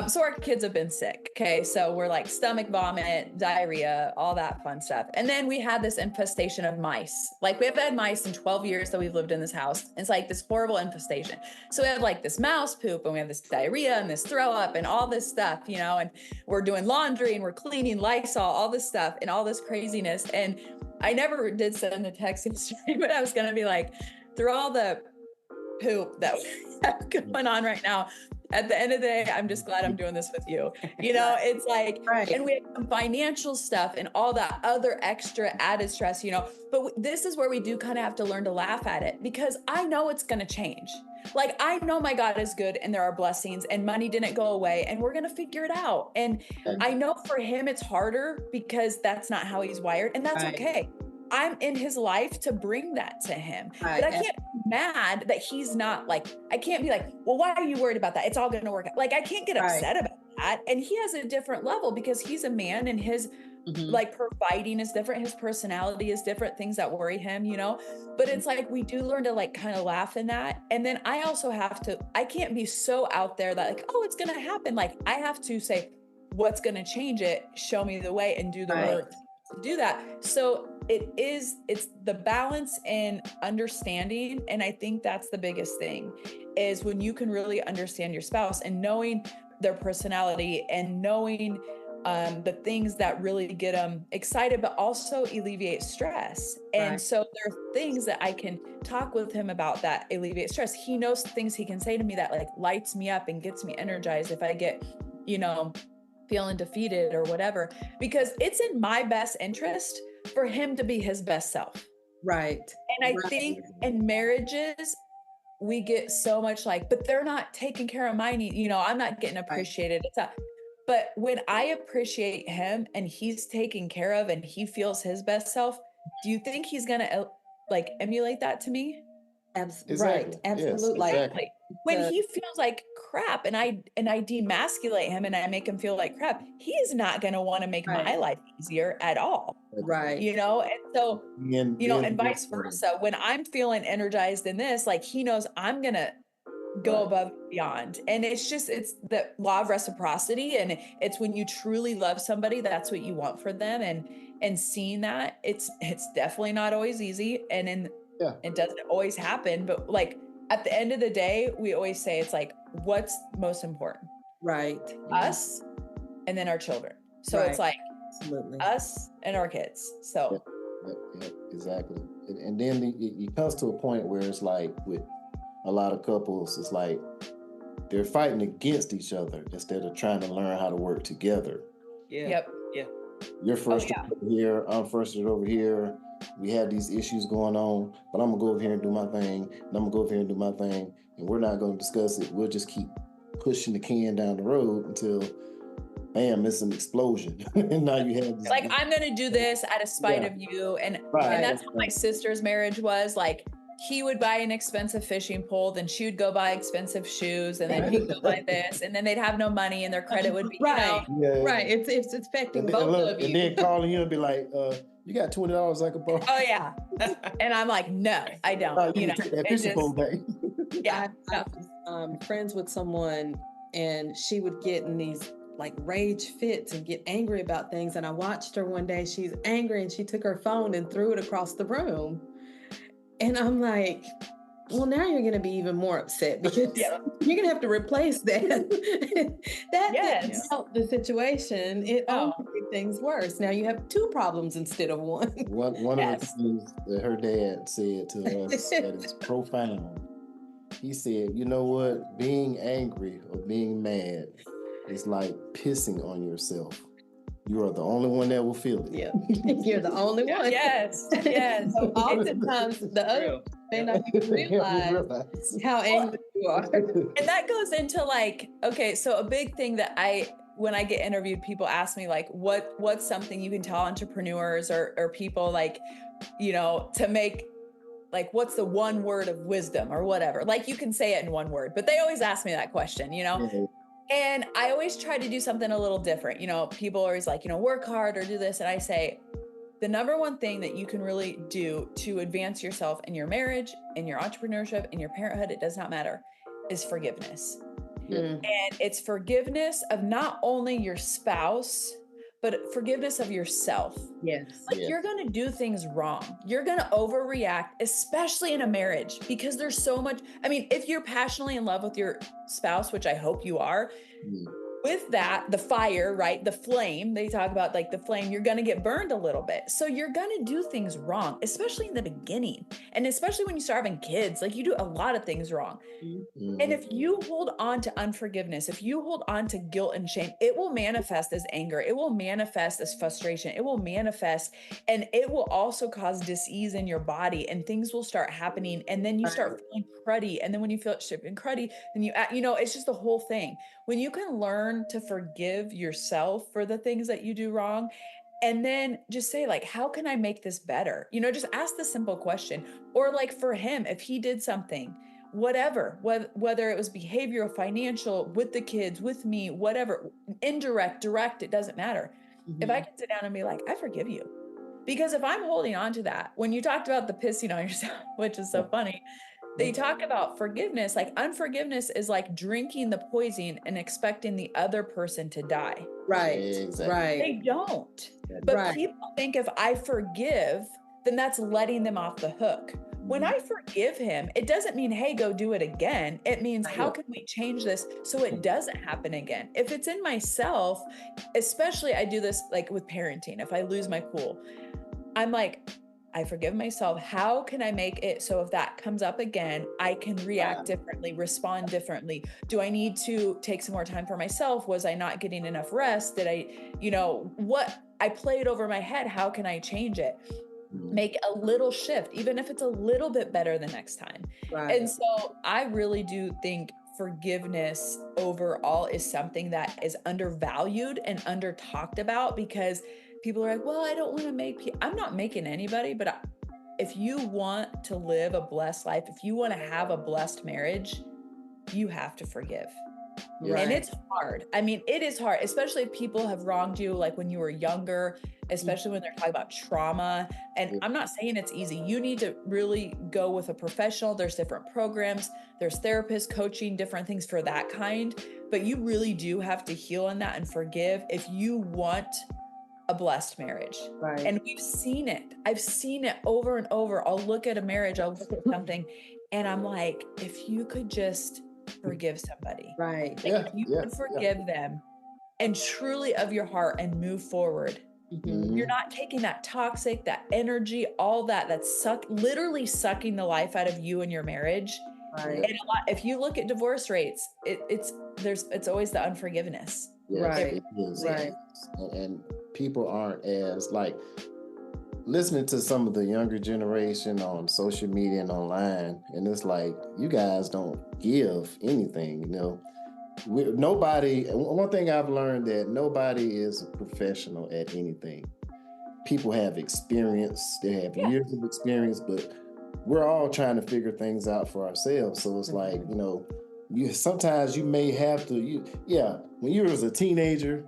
So our kids have been sick. Okay. So we're like stomach vomit, diarrhea, all that fun stuff. And then we had this infestation of mice. Like we have had mice in 12 years that we've lived in this house. It's like this horrible infestation. So we have like this mouse poop and we have this diarrhea and this throw up and all this stuff, you know, and we're doing laundry and we're cleaning Lysol, all this stuff and all this craziness. And I never did send a text yesterday, but I was going to be like, through all the poop that we have going on right now, at the end of the day, I'm just glad I'm doing this with you. You know, it's like, and we have some financial stuff and all that other extra added stress, you know, but this is where we do kind of have to learn to laugh at it because I know it's going to change. Like, I know my God is good and there are blessings and money didn't go away and we're going to figure it out. And I know for him, it's harder because that's not how he's wired and that's okay. I'm in his life to bring that to him. But I can't be mad that he's not like, I can't be like, well, why are you worried about that? It's all going to work out. Like, I can't get upset about that. And he has a different level because he's a man and his like providing is different. His personality is different, things that worry him, you know, but it's like, we do learn to like kind of laugh in that. And then I also I can't be so out there that like, oh, it's going to happen. Like I have to say, what's going to change it? Show me the way and do the work to do that. So it's the balance and understanding. And I think that's the biggest thing, is when you can really understand your spouse and knowing their personality and knowing the things that really get them excited, but also alleviate stress. And so there are things that I can talk with him about that alleviate stress. He knows things he can say to me that like lights me up and gets me energized if I get, you know, feeling defeated or whatever, because it's in my best interest for him to be his best self. Right. And I think in marriages, we get so much like, but they're not taking care of my needs. You know, I'm not getting appreciated. It's not. But when I appreciate him and he's taken care of and he feels his best self, do you think he's going to like emulate that to me? Exactly. Right. Absolutely. Yes, exactly. When he feels like crap and I demasculate him and I make him feel like crap, he is not going to want to make my life easier at all. Right. You know, and so, you know, and vice versa. When I'm feeling energized in this, like he knows I'm going to go above and beyond. And it's the law of reciprocity. And it's when you truly love somebody, that's what you want for them. And seeing that it's definitely not always easy. And it doesn't always happen, but like at the end of the day, we always say it's like, what's most important? Right. Us and then our children. So it's like us and our kids. So exactly. And then it comes to a point where it's like with a lot of couples, it's like they're fighting against each other instead of trying to learn how to work together. Yeah. Yep. Yeah. You're frustrated over here, I'm frustrated over here. We have these issues going on, but I'm gonna go over here and do my thing, and I'm gonna go over here and do my thing, and we're not gonna discuss it. We'll just keep pushing the can down the road until, bam, it's an explosion. And now you have this, like, I'm gonna do this out of spite of you, and that's how my sister's marriage was. Like, he would buy an expensive fishing pole, then she would go buy expensive shoes, and then he'd go buy this, and then they'd have no money, and their credit would be It's affecting both of you. And then calling you and be like, you got $20 I could borrow? Oh yeah, and I'm like, no, I don't. No, you know, take that fishing pole back. Yeah, I was friends with someone, and she would get in these like rage fits and get angry about things. And I watched her one day. She's angry, and she took her phone and threw it across the room. And I'm like, well, now you're going to be even more upset because you're going to have to replace that. That didn't help the situation. It only made things worse. Now you have two problems instead of one. One of the things that her dad said to us that is profound. He said, you know what? Being angry or being mad is like pissing on yourself. You are the only one that will feel it. Yeah, you're the only one. Yes. So oftentimes the other may not even realize how angry you are. And that goes into like, okay, so a big thing that when I get interviewed, people ask me like, what's something you can tell entrepreneurs or people like, you know, to make, like, what's the one word of wisdom or whatever? Like, you can say it in one word, but they always ask me that question, you know? Yeah. And I always try to do something a little different. You know, people are always like, you know, work hard or do this. And I say, the number one thing that you can really do to advance yourself in your marriage, in your entrepreneurship, in your parenthood, it does not matter, is forgiveness. Yeah. And it's forgiveness of not only your spouse, but forgiveness of yourself. Yes. Like, you're going to do things wrong. You're going to overreact, especially in a marriage, because there's so much. I mean, if you're passionately in love with your spouse, which I hope you are, with that, the fire, right? The flame, they talk about like the flame, you're going to get burned a little bit. So you're going to do things wrong, especially in the beginning. And especially when you start having kids, like, you do a lot of things wrong. Mm-hmm. And if you hold on to unforgiveness, if you hold on to guilt and shame, it will manifest as anger. It will manifest as frustration. It will manifest, and it will also cause dis-ease in your body, and things will start happening. And then you start feeling cruddy. And then when you feel cruddy, then you know, it's just the whole thing. When you can learn to forgive yourself for the things that you do wrong, and then just say, like, how can I make this better? You know, just ask the simple question. Or like for him, if he did something, whatever, whether it was behavioral, financial, with the kids, with me, whatever, indirect, direct, it doesn't matter. if I can sit down and be like, I forgive you. Because if I'm holding on to that, when you talked about the pissing on yourself, which is so funny, they talk about forgiveness, like unforgiveness is like drinking the poison and expecting the other person to die. Right. Exactly. Right. They don't. But people think if I forgive, then that's letting them off the hook. When I forgive him, it doesn't mean, hey, go do it again. It means, how can we change this so it doesn't happen again? If it's in myself, especially I do this like with parenting, if I lose my cool, I'm like, I forgive myself. How can I make it so if that comes up again, I can react differently, respond differently? Do I need to take some more time for myself? Was I not getting enough rest? Did I, what I played over my head? How can I change it? Make a little shift, even if it's a little bit better the next time. Right. And so I really do think forgiveness overall is something that is undervalued and under talked about, because people are like, well, I don't want to make, I'm not making anybody, but if you want to live a blessed life, if you want to have a blessed marriage, you have to forgive. Right. And it's hard. I mean, it is hard, especially if people have wronged you, like when you were younger, especially when they're talking about trauma. And I'm not saying it's easy. You need to really go with a professional. There's different programs, there's therapists, coaching, different things for that kind. But you really do have to heal in that and forgive if you want a blessed marriage. Right. And we've seen it. I've seen it over and over. I'll look at a marriage, I'll look at something, and I'm like, if you could just forgive somebody. Right. Like if you could forgive them and truly of your heart and move forward. You're not taking that toxic, that energy, all that's literally sucking the life out of you and your marriage. Right. And if you look at divorce rates, it's always the unforgiveness. Yes, right. It is. Right. And people aren't as listening to some of the younger generation on social media and online, and it's like, you guys don't give anything, nobody. One thing I've learned, that nobody is a professional at anything. People have experience, they have years of experience, but we're all trying to figure things out for ourselves. So it's like, sometimes you may have to, when you was a teenager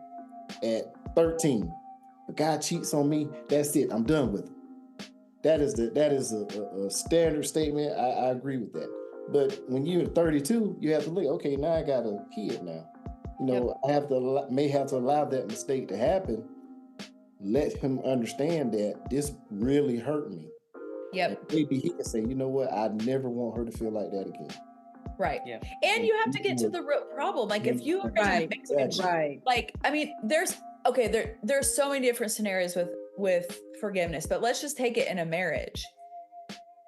at 13, a guy cheats on me, that's it, I'm done with it. That is a standard statement. I agree with that. But when you're 32, you have to look, okay, now I got a kid now. I may have to allow that mistake to happen. Let him understand that this really hurt me. Yep. And maybe he can say, you know what, I never want her to feel like that again. Right. Yeah. And you have to get to the root problem. Like if you are going to fix it, like, I mean, there's so many different scenarios with forgiveness, but let's just take it in a marriage.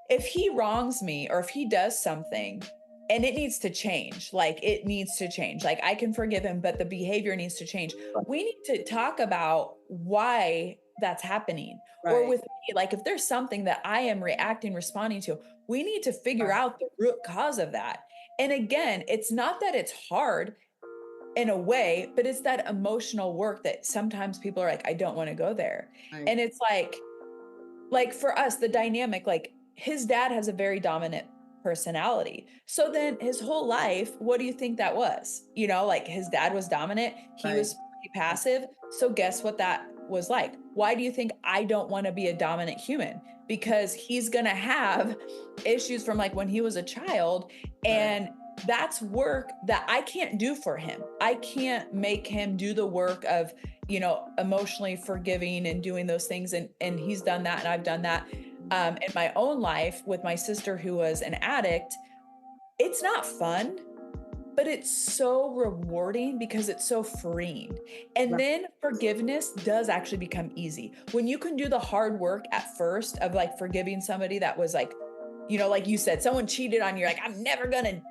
If he wrongs me or if he does something and it needs to change, like I can forgive him, but the behavior needs to change. Right. We need to talk about why that's happening. Right. Or with me, like if there's something that I am responding to, we need to figure out the root cause of that. And again, it's not that it's hard in a way, but it's that emotional work that sometimes people are like, I don't want to go there. Right. And it's like for us, the dynamic, like his dad has a very dominant personality. So then his whole life, what do you think that was? Like his dad was dominant. He was pretty passive. So guess what that was like? Why do you think I don't want to be a dominant human? Because he's going to have issues from like when he was a child, and that's work that I can't do for him. I can't make him do the work of, emotionally forgiving and doing those things. And he's done that. And I've done that in my own life with my sister who was an addict. It's not fun, but it's so rewarding because it's so freeing. And then forgiveness does actually become easy. When you can do the hard work at first of like forgiving somebody that was like, like you said, someone cheated on you, like, I'm never gonna,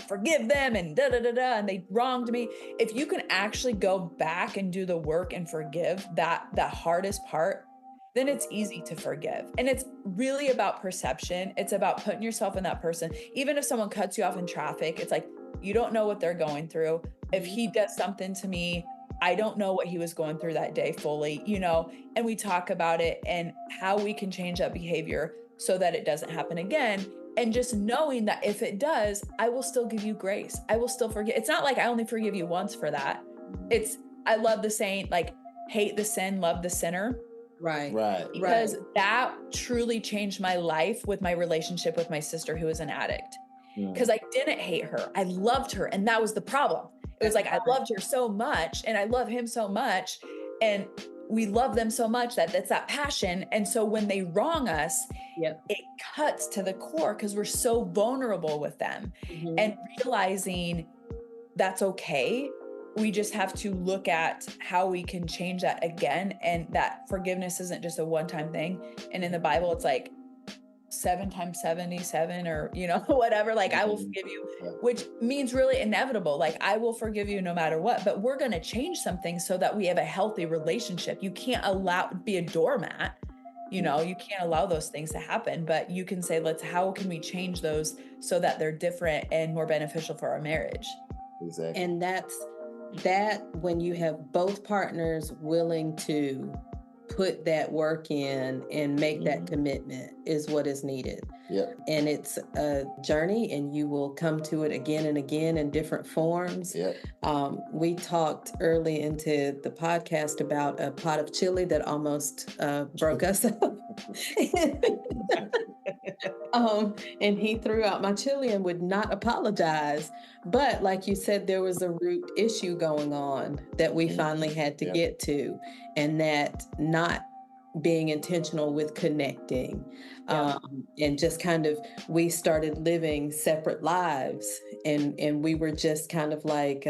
forgive them and and they wronged me. If you can actually go back and do the work and forgive that hardest part, then it's easy to forgive. And it's really about perception. It's about putting yourself in that person. Even if someone cuts you off in traffic, it's like, you don't know what they're going through. If he does something to me, I don't know what he was going through that day fully, and we talk about it and how we can change that behavior so that it doesn't happen again. And just knowing that if it does, I will still give you grace. I will still forgive. It's not like I only forgive you once for that. I love the saying, like, hate the sin, love the sinner. Right. Because that truly changed my life with my relationship with my sister who was an addict. Because I didn't hate her. I loved her. And that was the problem. It was like, I loved her so much and I love him so much. And we love them so much that that's that passion. And so when they wrong us, it cuts to the core because we're so vulnerable with them. And realizing that's okay. We just have to look at how we can change that again. And that forgiveness isn't just a one-time thing. And in the Bible, it's like 7 times 77 or, whatever, like I will forgive you, which means really inevitable. Like I will forgive you no matter what, but we're going to change something so that we have a healthy relationship. You can't be a doormat. You can't allow those things to happen, but you can say, how can we change those so that they're different and more beneficial for our marriage? Exactly. And that's that when you have both partners willing to put that work in and make that commitment is what is needed. And it's a journey and you will come to it again and again in different forms. We talked early into the podcast about a pot of chili that almost broke us up. And he threw out my chili and would not apologize. But like you said, there was a root issue going on that we finally had to get to, and that not being intentional with connecting. And just kind of, we started living separate lives and we were just kind of like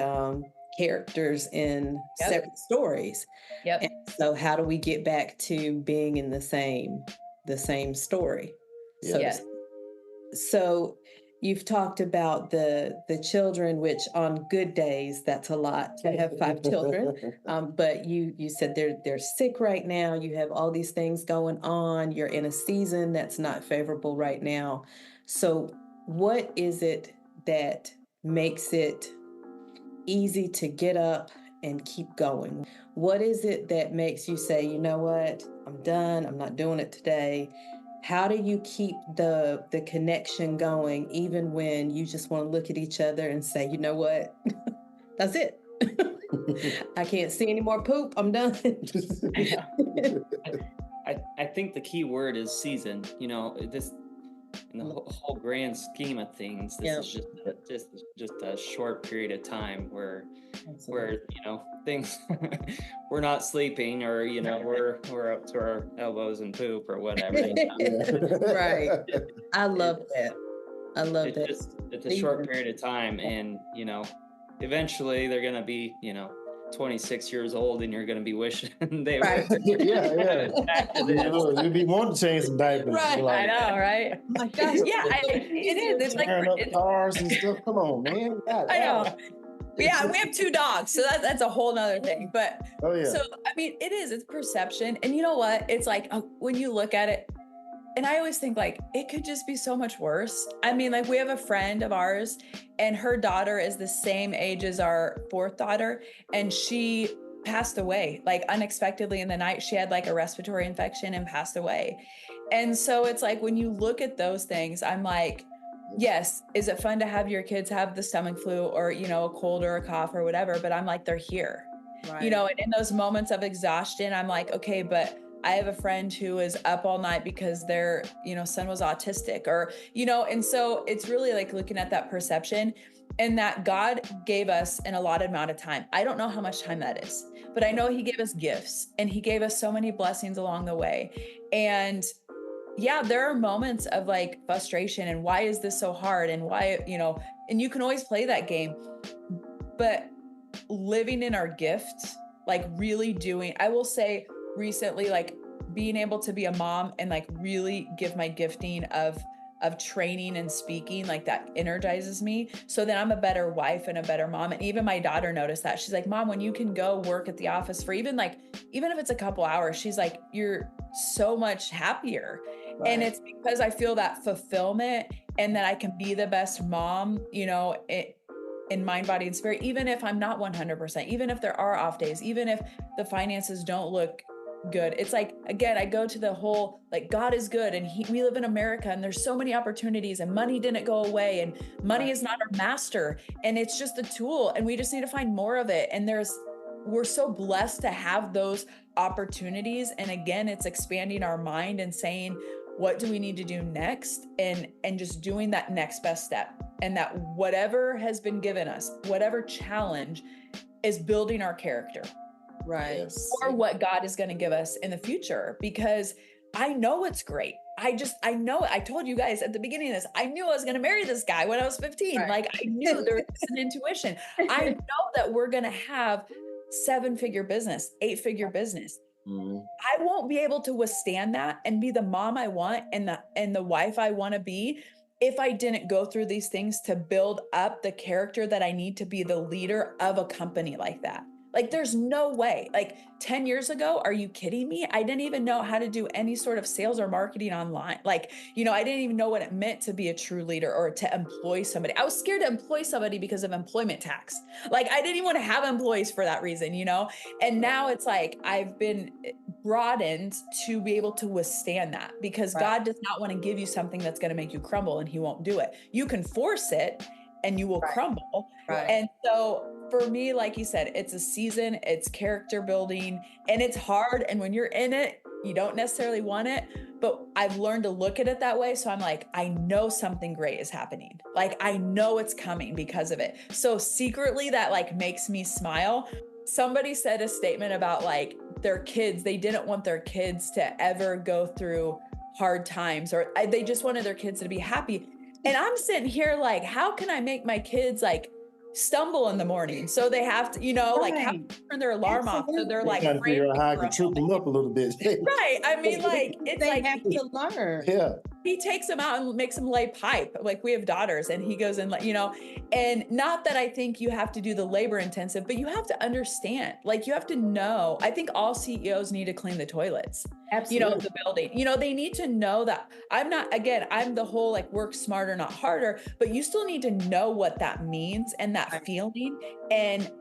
characters in separate stories. And so how do we get back to being in the same story? So you've talked about the children, which on good days, that's a lot to have 5 children. But you said they're sick right now. You have all these things going on. You're in a season that's not favorable right now. So what is it that makes it easy to get up and keep going? What is it that makes you say, you know what, I'm done. I'm not doing it today. How do you keep the connection going, even when you just want to look at each other and say, you know what, that's it. I can't see any more poop. I'm done. I think the key word is season. This in the whole grand scheme of things, this is just a short period of time where things we're not sleeping, or we're up to our elbows in poop or whatever. Right. I love that. It's a short period of time, and eventually they're gonna be 26 years old, and you're gonna be wishing they were. You'd be wanting to change some diapers. Right. I know, right? Oh my gosh. Yeah, it is. It's like up cars and stuff. Come on, man. I know. Yeah, we have 2 dogs, so that's a whole nother thing. But so I mean, it's perception, and you know what? It's like when you look at it. And I always think like, it could just be so much worse. I mean, like we have a friend of ours and her daughter is the same age as our 4th daughter. And she passed away like unexpectedly in the night. She had like a respiratory infection and passed away. And so it's like, when you look at those things, I'm like, yes, is it fun to have your kids have the stomach flu or, a cold or a cough or whatever, but I'm like, they're here, and in those moments of exhaustion, I'm like, okay, but I have a friend who is up all night because their, son was autistic or, and so it's really like looking at that perception, and that God gave us an allotted amount of time. I don't know how much time that is, but I know he gave us gifts and he gave us so many blessings along the way. And there are moments of like frustration and why is this so hard and why, and you can always play that game, but living in our gift, like really doing, I will say, recently, like being able to be a mom and like really give my gifting of training and speaking, like that energizes me. So then I'm a better wife and a better mom. And even my daughter noticed that. She's like, Mom, when you can go work at the office for even if it's a couple hours, she's like, you're so much happier. Right. And it's because I feel that fulfillment and that I can be the best mom, in mind, body, and spirit, even if I'm not 100%, even if there are off days, even if the finances don't look good. It's like, again, I go to the whole, like, God is good and we live in America and there's so many opportunities and money didn't go away and money is not our master and it's just a tool and we just need to find more of it. And there's we're so blessed to have those opportunities. And again, it's expanding our mind and saying, what do we need to do next? And just doing that next best step. And that whatever has been given us, whatever challenge, is building our character. Right. Yes. Or what God is going to give us in the future, because I know it's great. I know it. I told you guys at the beginning of this, I knew I was going to marry this guy when I was 15. Right. Like, I knew there was an intuition. I know that we're going to have 7-figure business, 8-figure business. Mm-hmm. I won't be able to withstand that and be the mom I want and the wife I want to be if I didn't go through these things to build up the character that I need to be the leader of a company like that. Like, there's no way. Like 10 years ago, are you kidding me? I didn't even know how to do any sort of sales or marketing online. Like, I didn't even know what it meant to be a true leader or to employ somebody. I was scared to employ somebody because of employment tax. Like, I didn't even want to have employees for that reason, And now it's like, I've been broadened to be able to withstand that, because God does not want to give you something that's going to make you crumble, and he won't do it. You can force it and you will crumble. Right. And so for me, like you said, it's a season, it's character building, and it's hard. And when you're in it, you don't necessarily want it, but I've learned to look at it that way. So I'm like, I know something great is happening. Like, I know it's coming because of it. So secretly that like makes me smile. Somebody said a statement about like their kids, they didn't want their kids to ever go through hard times, or they just wanted their kids to be happy. And I'm sitting here like, how can I make my kids like stumble in the morning? So they have to, like have to turn their alarm off. So they're like trying to figure out how I can trip them up a little bit. Right. I mean, like, it's They like have to learn. Yeah. he takes them out and makes them lay pipe. Like, we have daughters, and he goes and and not that I think you have to do the labor intensive, but you have to understand, like, you have to know. I think all CEOs need to clean the toilets. Absolutely. The building, they need to know that I'm the whole like work smarter, not harder, but you still need to know what that means and that feeling. And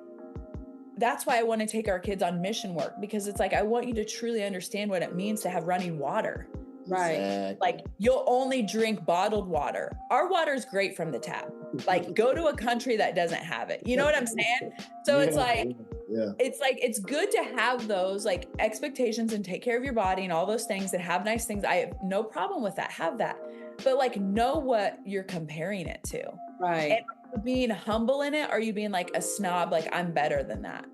that's why I want to take our kids on mission work, because it's like, I want you to truly understand what it means to have running water. Right. Exactly. Like, you'll only drink bottled water. Our water is great from the tap. Like, go to a country that doesn't have it. You know what I'm saying? So it's like, it's good to have those like expectations and take care of your body and all those things and have nice things. I have no problem with that. Have that. But like, know what you're comparing it to. Right. And are you being humble in it? Or are you being like a snob? Like, I'm better than that,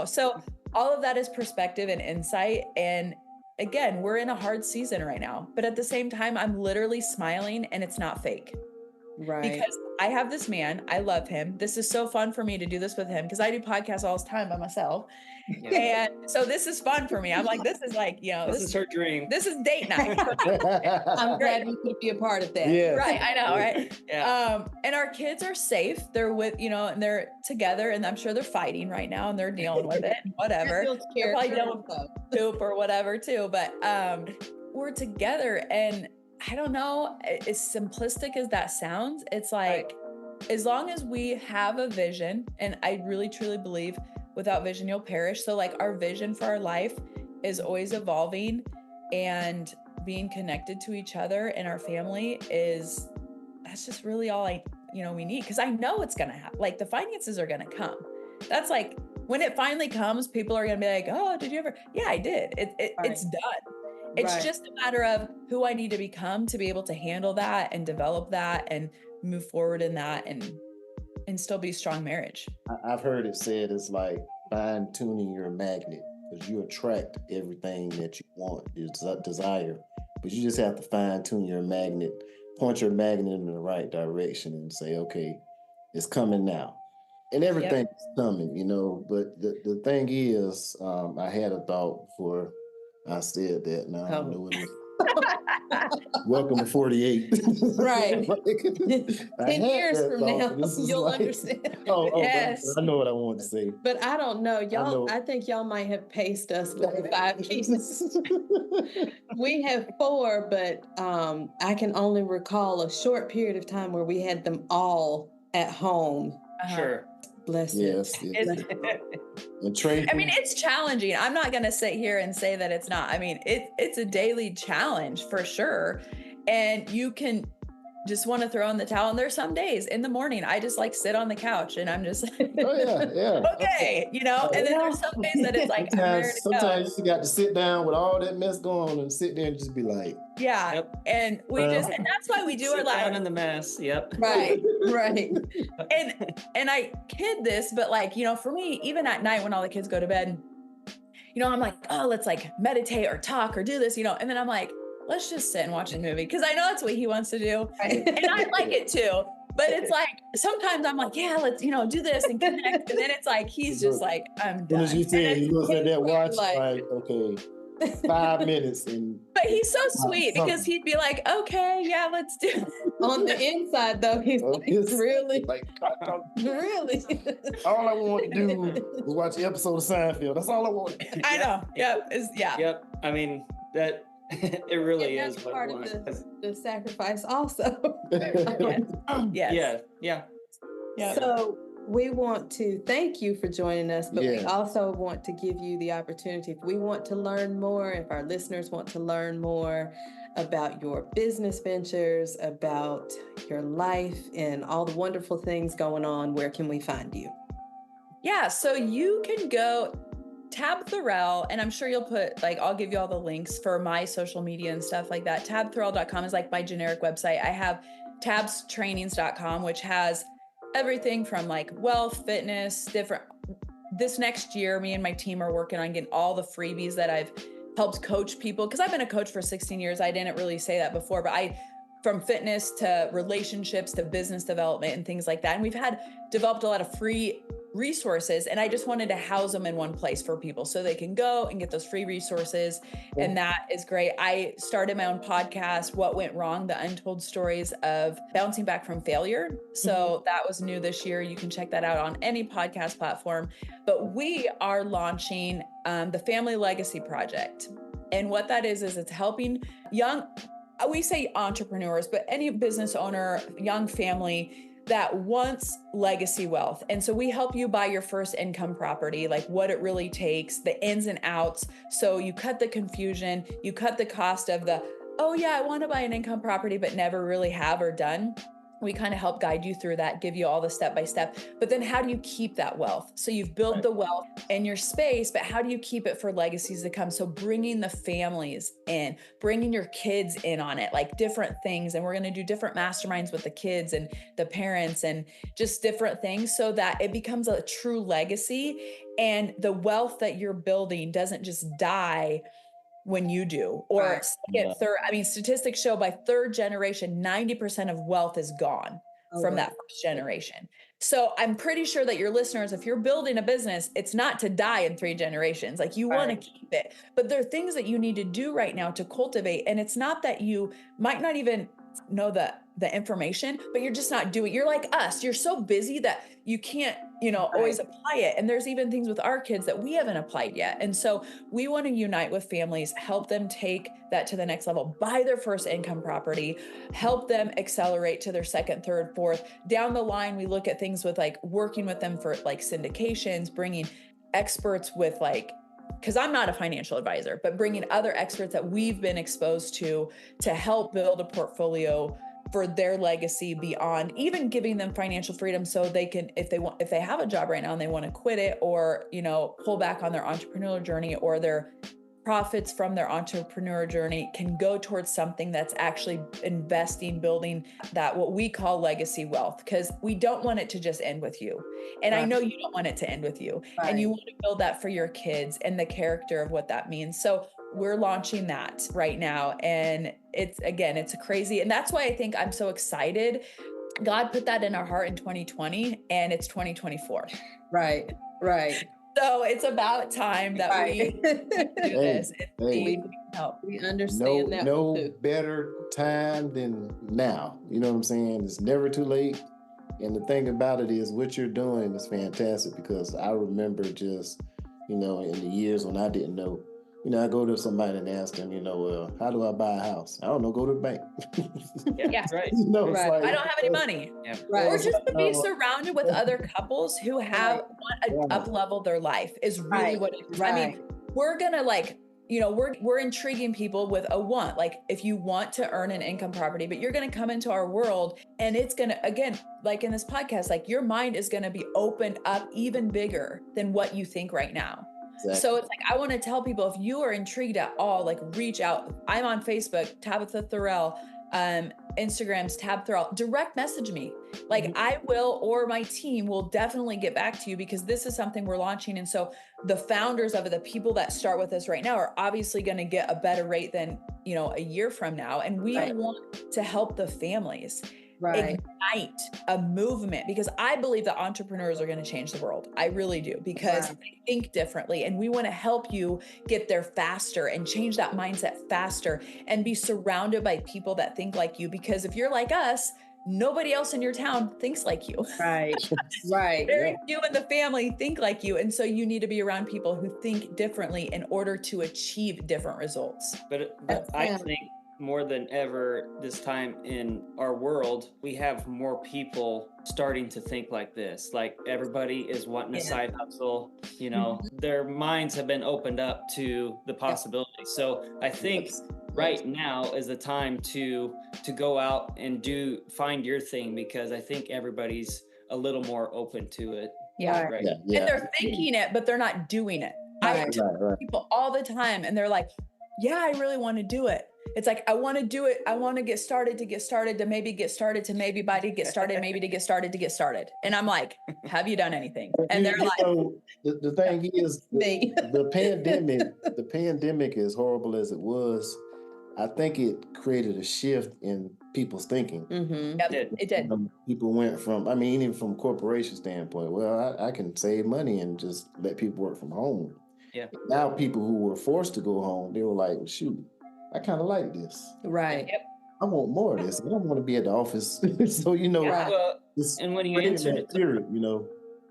So all of that is perspective and insight. And again, we're in a hard season right now, but at the same time, I'm literally smiling, and it's not fake. Right. Because I have this man, I love him. This is so fun for me to do this with him, because I do podcasts all the time by myself. Yeah. And so this is fun for me. I'm like, this is like, this is her dream. This is date night. I'm glad you could be a part of that. Yeah. Right. I know. Right. Yeah. And our kids are safe. They're with, and they're together, and I'm sure they're fighting right now, and they're dealing with it, whatever. They're probably dealing with poop or whatever too. But we're together, and I don't know, as simplistic as that sounds, it's like, as long as we have a vision, and I really truly believe without vision, you'll perish. So like, our vision for our life is always evolving, and being connected to each other and our family that's just really all we need. Cause I know it's going to happen. Like, the finances are going to come. That's like, when it finally comes, people are going to be like, oh, did you ever? Yeah, I did. It's done. It's just a matter of who I need to become to be able to handle that and develop that and move forward in that and still be a strong marriage. I've heard it said it's like fine tuning your magnet, because you attract everything that you want, your desire, but you just have to fine tune your magnet, point your magnet in the right direction, and say, okay, it's coming now. And everything is coming, but the thing is, I had a thought before I said that. Now I know it was. Welcome to 48. Right. 10 years from now, you'll like, understand. Yes. I know what I want to say. But I don't know. Y'all, I think y'all might have paced us with the 5 cases. We have 4, but I can only recall a short period of time where we had them all at home. Sure. Bless yes, it. And Tracy, I mean, it's challenging. I'm not going to sit here and say that it's not. I mean, it's a daily challenge for sure. And you can just want to throw in the towel. And there's some days in the morning, I just like sit on the couch and I'm just like, okay, you know, and then there's some days that it's like, sometimes you got to sit down with all that mess going on and sit there and just be like, yeah. Yep. And we and that's why we do Sit our live. down in the mess. Yep. Right. And I kid this, but like, you know, for me, even at night when all the kids go to bed, you know, I'm like, oh, let's like meditate or talk or do this, you know, and then I'm like, let's just sit and watch a movie. Cause I know that's what he wants to do. Right. And I like it too. But it's like, sometimes I'm like, yeah, let's, you know, do this and connect. And then it's like, he's just like, I'm done. As you said, he looks at that watch like, okay, 5 minutes. But he's so sweet because he'd be like, okay, yeah, let's do it. On the inside though, he's like, really? Like, Really? all I want to do was watch the episode of Seinfeld. That's all I want. I know. Yep. Yep. I mean, that it really and is that's what part we of want. the sacrifice also. Yes. Yeah. So we want to thank you for joining us, but we Yeah. also want to give you the opportunity. If we want to learn more, if our listeners want to learn more about your business ventures, about your life and all the wonderful things going on, where can we find you? Yeah, so you can go Thorells, and I'm sure you'll put, like, I'll give you all the links for my social media and stuff like that. Thorells.com is like my generic website. I have tabstrainings.com, which has everything from like wealth, fitness, different. This next year, me and my team are working on getting all the freebies that I've helped coach people. Cause I've been a coach for 16 years. I didn't really say that before, but from fitness to relationships to business development and things like that. And we've developed a lot of free resources, and I just wanted to house them in one place for people so they can go and get those free resources. Yeah. And that is great. I started my own podcast, What Went Wrong, the untold stories of bouncing back from failure. So that was new this year. You can check that out on any podcast platform. But we are launching the Family Legacy Project. And what that is it's helping we say entrepreneurs, but any business owner, young family that wants legacy wealth. And so we help you buy your first income property, like what it really takes, the ins and outs. So you cut the confusion, you cut the cost of oh yeah, I want to buy an income property, but never really have or done. We kind of help guide you through that, give you all the step-by-step, but then how do you keep that wealth? So you've built the wealth in your space, but how do you keep it for legacies to come? So bringing the families in, bringing your kids in on it, like different things. And we're going to do different masterminds with the kids and the parents and just different things so that it becomes a true legacy. And the wealth that you're building doesn't just die when you do, or statistics show by third generation, 90% of wealth is gone from that first generation. So I'm pretty sure that your listeners, if you're building a business, it's not to die in 3 generations. Like you want to keep it, but there are things that you need to do right now to cultivate. And it's not that you might not even know the information, but you're just not doing. You're like us. You're so busy that you can't, always apply it. And there's even things with our kids that we haven't applied yet. And so we want to unite with families, help them take that to the next level, buy their first income property, help them accelerate to their second, third, fourth. Down the line, we look at things with like working with them for like syndications, bringing experts with because I'm not a financial advisor, but bringing other experts that we've been exposed to help build a portfolio for their legacy beyond, even giving them financial freedom so they can, if they have a job right now and they want to quit it or, pull back on their entrepreneurial journey, or their profits from their entrepreneur journey can go towards something that's actually investing, building that, what we call legacy wealth, because we don't want it to just end with you. And I know you don't want it to end with you, and you want to build that for your kids and the character of what that means. So we're launching that right now. And it's crazy. And that's why I think I'm so excited. God put that in our heart in 2020 and it's 2024. Right. So it's about time that we do this. We help. We understand that. No better time than now. You know what I'm saying? It's never too late. And the thing about it is what you're doing is fantastic, because I remember just, in the years when I didn't know, I go to somebody and ask them, how do I buy a house? I don't know, go to the bank. Yeah, right. Like, I don't have any money. Yeah. Right. Or just to be surrounded with other couples who want to up-level their life is really what it is. Right. I mean, we're going to we're intriguing people with a want. Like if you want to earn an income property, but you're going to come into our world and it's going to, again, like in this podcast, like your mind is going to be opened up even bigger than what you think right now. Exactly. So it's like, I want to tell people, if you are intrigued at all, like reach out. I'm on Facebook, Tabatha Thorell, Instagram's Tab Thorell, direct message me. Like I will, or my team will definitely get back to you, because this is something we're launching. And so the founders of it, the people that start with us right now, are obviously going to get a better rate than, a year from now. And we want to help the families ignite a movement, because I believe that entrepreneurs are going to change the world. I really do, because they think differently, and we want to help you get there faster and change that mindset faster and be surrounded by people that think like you. Because if you're like us, nobody else in your town thinks like you. Right. You and the family think like you. And so you need to be around people who think differently in order to achieve different results. But I think more than ever this time in our world, we have more people starting to think like this. Like everybody is wanting a side hustle, their minds have been opened up to the possibilities. So I think right now is the time to go out and find your thing, because I think everybody's a little more open to it. Yeah. Right. And they're thinking it, but they're not doing it. I talk to people all the time and they're like, yeah, I really want to do it. It's like, I want to do it. I want to get started, to maybe get started, to maybe by to get started, maybe to get started. And I'm like, have you done anything? And they're like, the thing is, the pandemic, as horrible as it was, I think it created a shift in people's thinking. Mm-hmm. It did. People went from, even from a corporation standpoint, well, I can save money and just let people work from home. Yeah. Now people who were forced to go home, they were like, well, shoot, I kind of like this. Right. Yep. I want more of this. I don't want to be at the office. So, and when you answer it,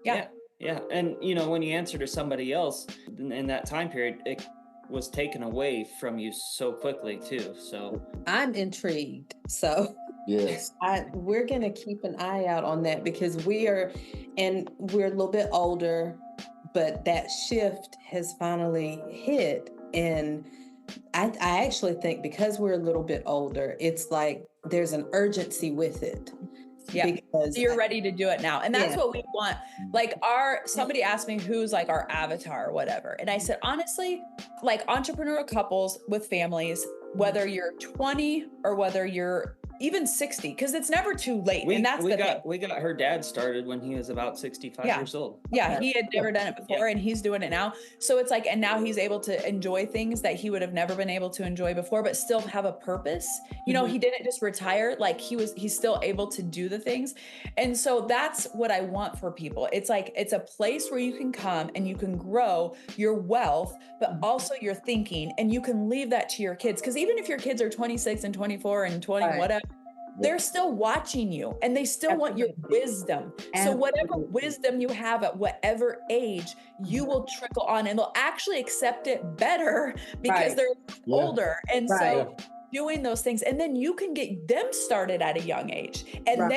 Yeah. And, when you answer to somebody else in that time period, it was taken away from you so quickly too. So I'm intrigued. So yes, we're going to keep an eye out on that, because we're a little bit older, but that shift has finally hit. And I actually think because we're a little bit older, it's like there's an urgency with it. Yeah, because you're ready to do it now. And that's what we want. Like somebody asked me who's like our avatar or whatever. And I said, honestly, like entrepreneurial couples with families, whether you're 20 or whether you're even 60, because it's never too late. And that's the thing. We got her dad started when he was about 65 years old. Yeah, he had never done it before, and he's doing it now. So it's like, and now he's able to enjoy things that he would have never been able to enjoy before, but still have a purpose. He didn't just retire. Like he's still able to do the things. And so that's what I want for people. It's like, it's a place where you can come and you can grow your wealth, but also your thinking, and you can leave that to your kids. Because even if your kids are 26 and 24 and 20, whatever, they're still watching you, and they still want your wisdom. So whatever wisdom you have at whatever age, you will trickle on, and they'll actually accept it better because they're older. And so doing those things, and then you can get them started at a young age, and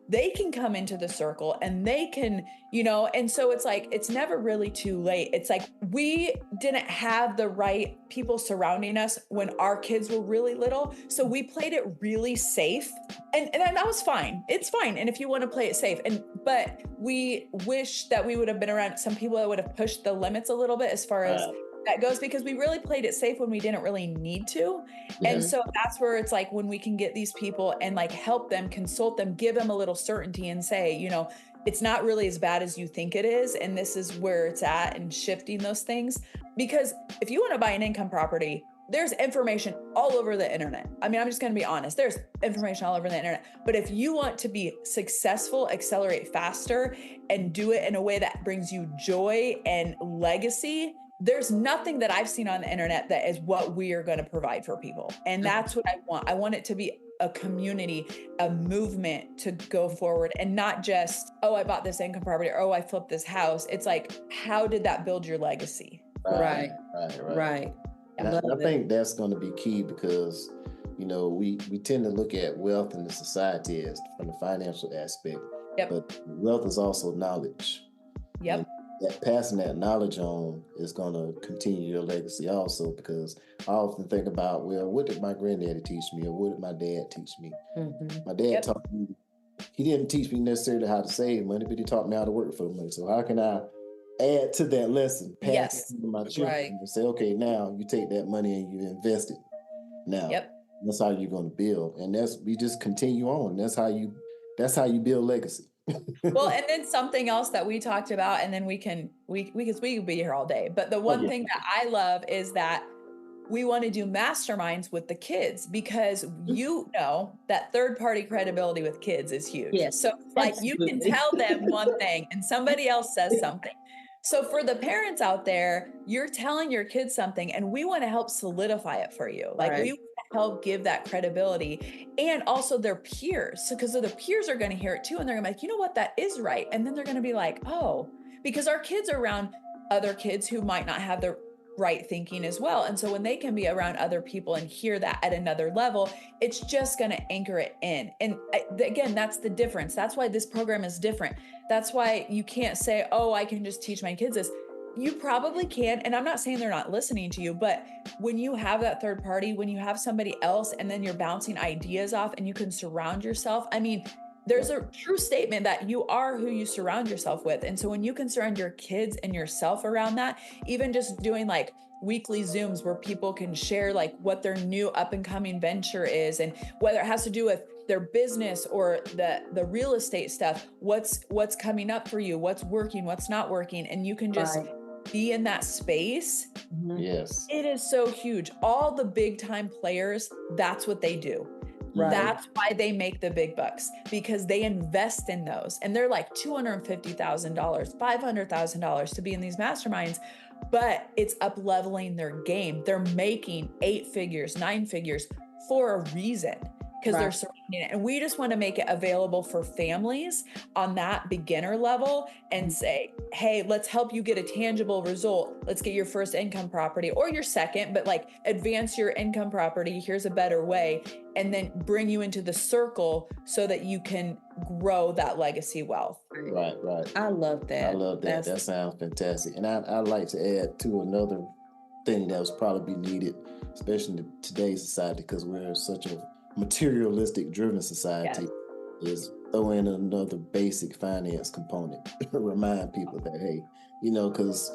they can come into the circle, and they can, and so it's like, it's never really too late. It's like, we didn't have the right people surrounding us when our kids were really little. So we played it really safe, and that was fine. It's fine. And if you want to play it safe, but we wish that we would have been around some people that would have pushed the limits a little bit as far as that goes, because we really played it safe when we didn't really need to. And so that's where it's like, when we can get these people and like help them, consult them, give them a little certainty and say, it's not really as bad as you think it is. And this is where it's at, and shifting those things. Because if you want to buy an income property, there's information all over the internet. I'm just going to be honest. There's information all over the internet. But if you want to be successful, accelerate faster, and do it in a way that brings you joy and legacy, there's nothing that I've seen on the internet that is what we are going to provide for people. And that's what I want. I want it to be a community, a movement to go forward, and not just, oh, I bought this income property, or oh, I flipped this house. It's like, how did that build your legacy? Right. And I think that's going to be key, because, we tend to look at wealth in the society as from the financial aspect. But wealth is also knowledge. Yep. that passing that knowledge on is going to continue your legacy also, because I often think about, well, what did my granddaddy teach me, or what did my dad teach me? My dad taught me, he didn't teach me necessarily how to save money, but he taught me how to work for the money. So how can I add to that lesson, pass it to my children, and say, okay, now you take that money and you invest it. Now that's how you're going to build, and we just continue on. That's how you build legacy. Well, and then something else that we talked about, and then we could be here all day. But the one thing that I love is that we want to do masterminds with the kids, because you know that third-party credibility with kids is huge. Yes, so like you can tell them one thing and somebody else says something. So for the parents out there, you're telling your kids something, and we want to help solidify it for you. Like we want to help give that credibility, and also their peers. So because the peers are going to hear it too, and they're going to be like, you know what, that is right. And then they're going to be like, oh, because our kids are around other kids who might not have the right thinking as well. And so when they can be around other people and hear that at another level, it's just going to anchor it in. And again, that's the difference. That's why this program is different. That's why you can't say, oh, I can just teach my kids this. You probably can. And I'm not saying they're not listening to you, but when you have that third party, when you have somebody else, and then you're bouncing ideas off and you can surround yourself. I mean, there's a true statement that you are who you surround yourself with. And so when you can surround your kids and yourself around that, even just doing like weekly Zooms where people can share like what their new up and coming venture is, and whether it has to do with their business or the real estate stuff, what's coming up for you, what's working, what's not working. And you can just be in that space. Yes. It is so huge. All the big time players, that's what they do. That's why they make the big bucks, because they invest in those. And they're like $250,000, $500,000 to be in these masterminds, but it's up leveling their game. They're making 8 figures, 9 figures for a reason, because they're surrounding it. And we just want to make it available for families on that beginner level and say, hey, let's help you get a tangible result. Let's get your first income property, or your second, but like advance your income property. Here's a better way. And then bring you into the circle so that you can grow that legacy wealth. Right. I love that. That sounds fantastic. And I'd like to add to another thing that was probably needed, especially in today's society, because we're in such a materialistic driven society, is throw in another basic finance component. Remind people that, hey, because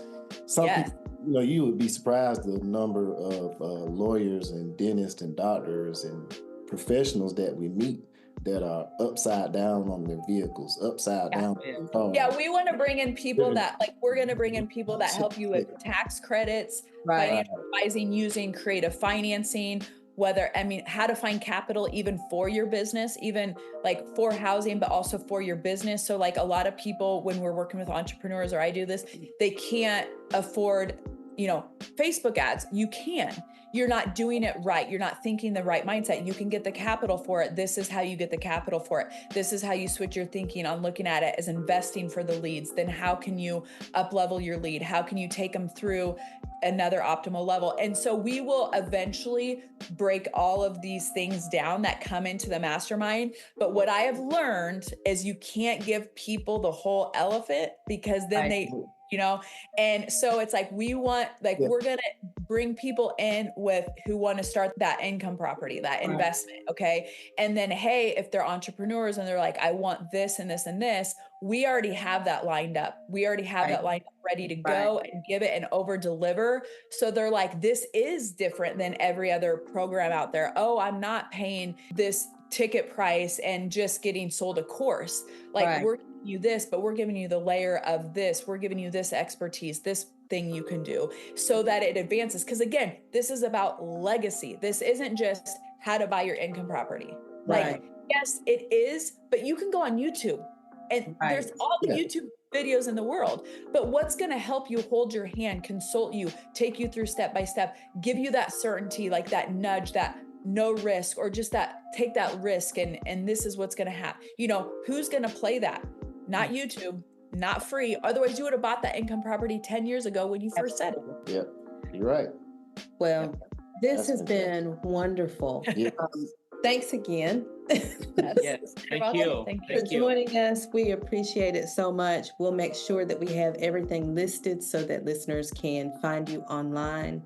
some people, you would be surprised the number of lawyers and dentists and doctors and professionals that we meet that are upside down on their vehicles, upside down on their cars. Yeah, we want to bring in people that, like, we're going to bring in people that help you with tax credits, financial advising, using creative financing, how to find capital even for your business, even like for housing, but also for your business. So like a lot of people, when we're working with entrepreneurs, or I do this, they can't afford, Facebook ads. You can. You're not doing it right. You're not thinking the right mindset. You can get the capital for it. This is how you get the capital for it. This is how you switch your thinking on looking at it as investing for the leads. Then how can you up level your lead? How can you take them through another optimal level? And so we will eventually break all of these things down that come into the mastermind. But what I have learned is you can't give people the whole elephant, because then and so it's like, we're going to bring people in who want to start that income property, that investment. Okay. And then, hey, if they're entrepreneurs and they're like, I want this and this and this, we already have that lined up. We already have that lined up ready to go and give it and over deliver. So they're like, this is different than every other program out there. Oh, I'm not paying this ticket price and just getting sold a course. Like we're giving you this, but we're giving you the layer of this. We're giving you this expertise, this thing you can do, so that it advances. Because again, this is about legacy. This isn't just how to buy your income property. Like, yes, it is, but you can go on YouTube and there's all the YouTube videos in the world. But what's going to help you hold your hand, consult you, take you through step by step, give you that certainty, like that nudge, that no risk, or just that take that risk, and this is what's going to happen. Who's going to play that? Not YouTube, not free. Otherwise you would have bought that income property 10 years ago when you first said it. Yep, you're right. Well, this has been wonderful. thanks again. Yes, thank you. For joining us. We appreciate it so much. We'll make sure that we have everything listed so that listeners can find you online.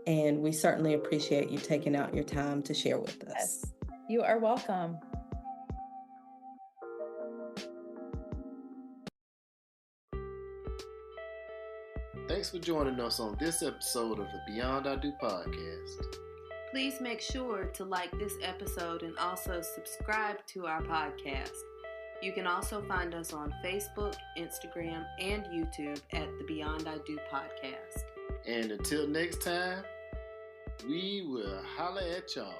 And we certainly appreciate you taking out your time to share with us. Yes, you are welcome. Thanks for joining us on this episode of the Beyond I Do podcast. Please make sure to like this episode and also subscribe to our podcast. You can also find us on Facebook, Instagram, and YouTube at the Beyond I Do podcast. And until next time, we will holler at y'all.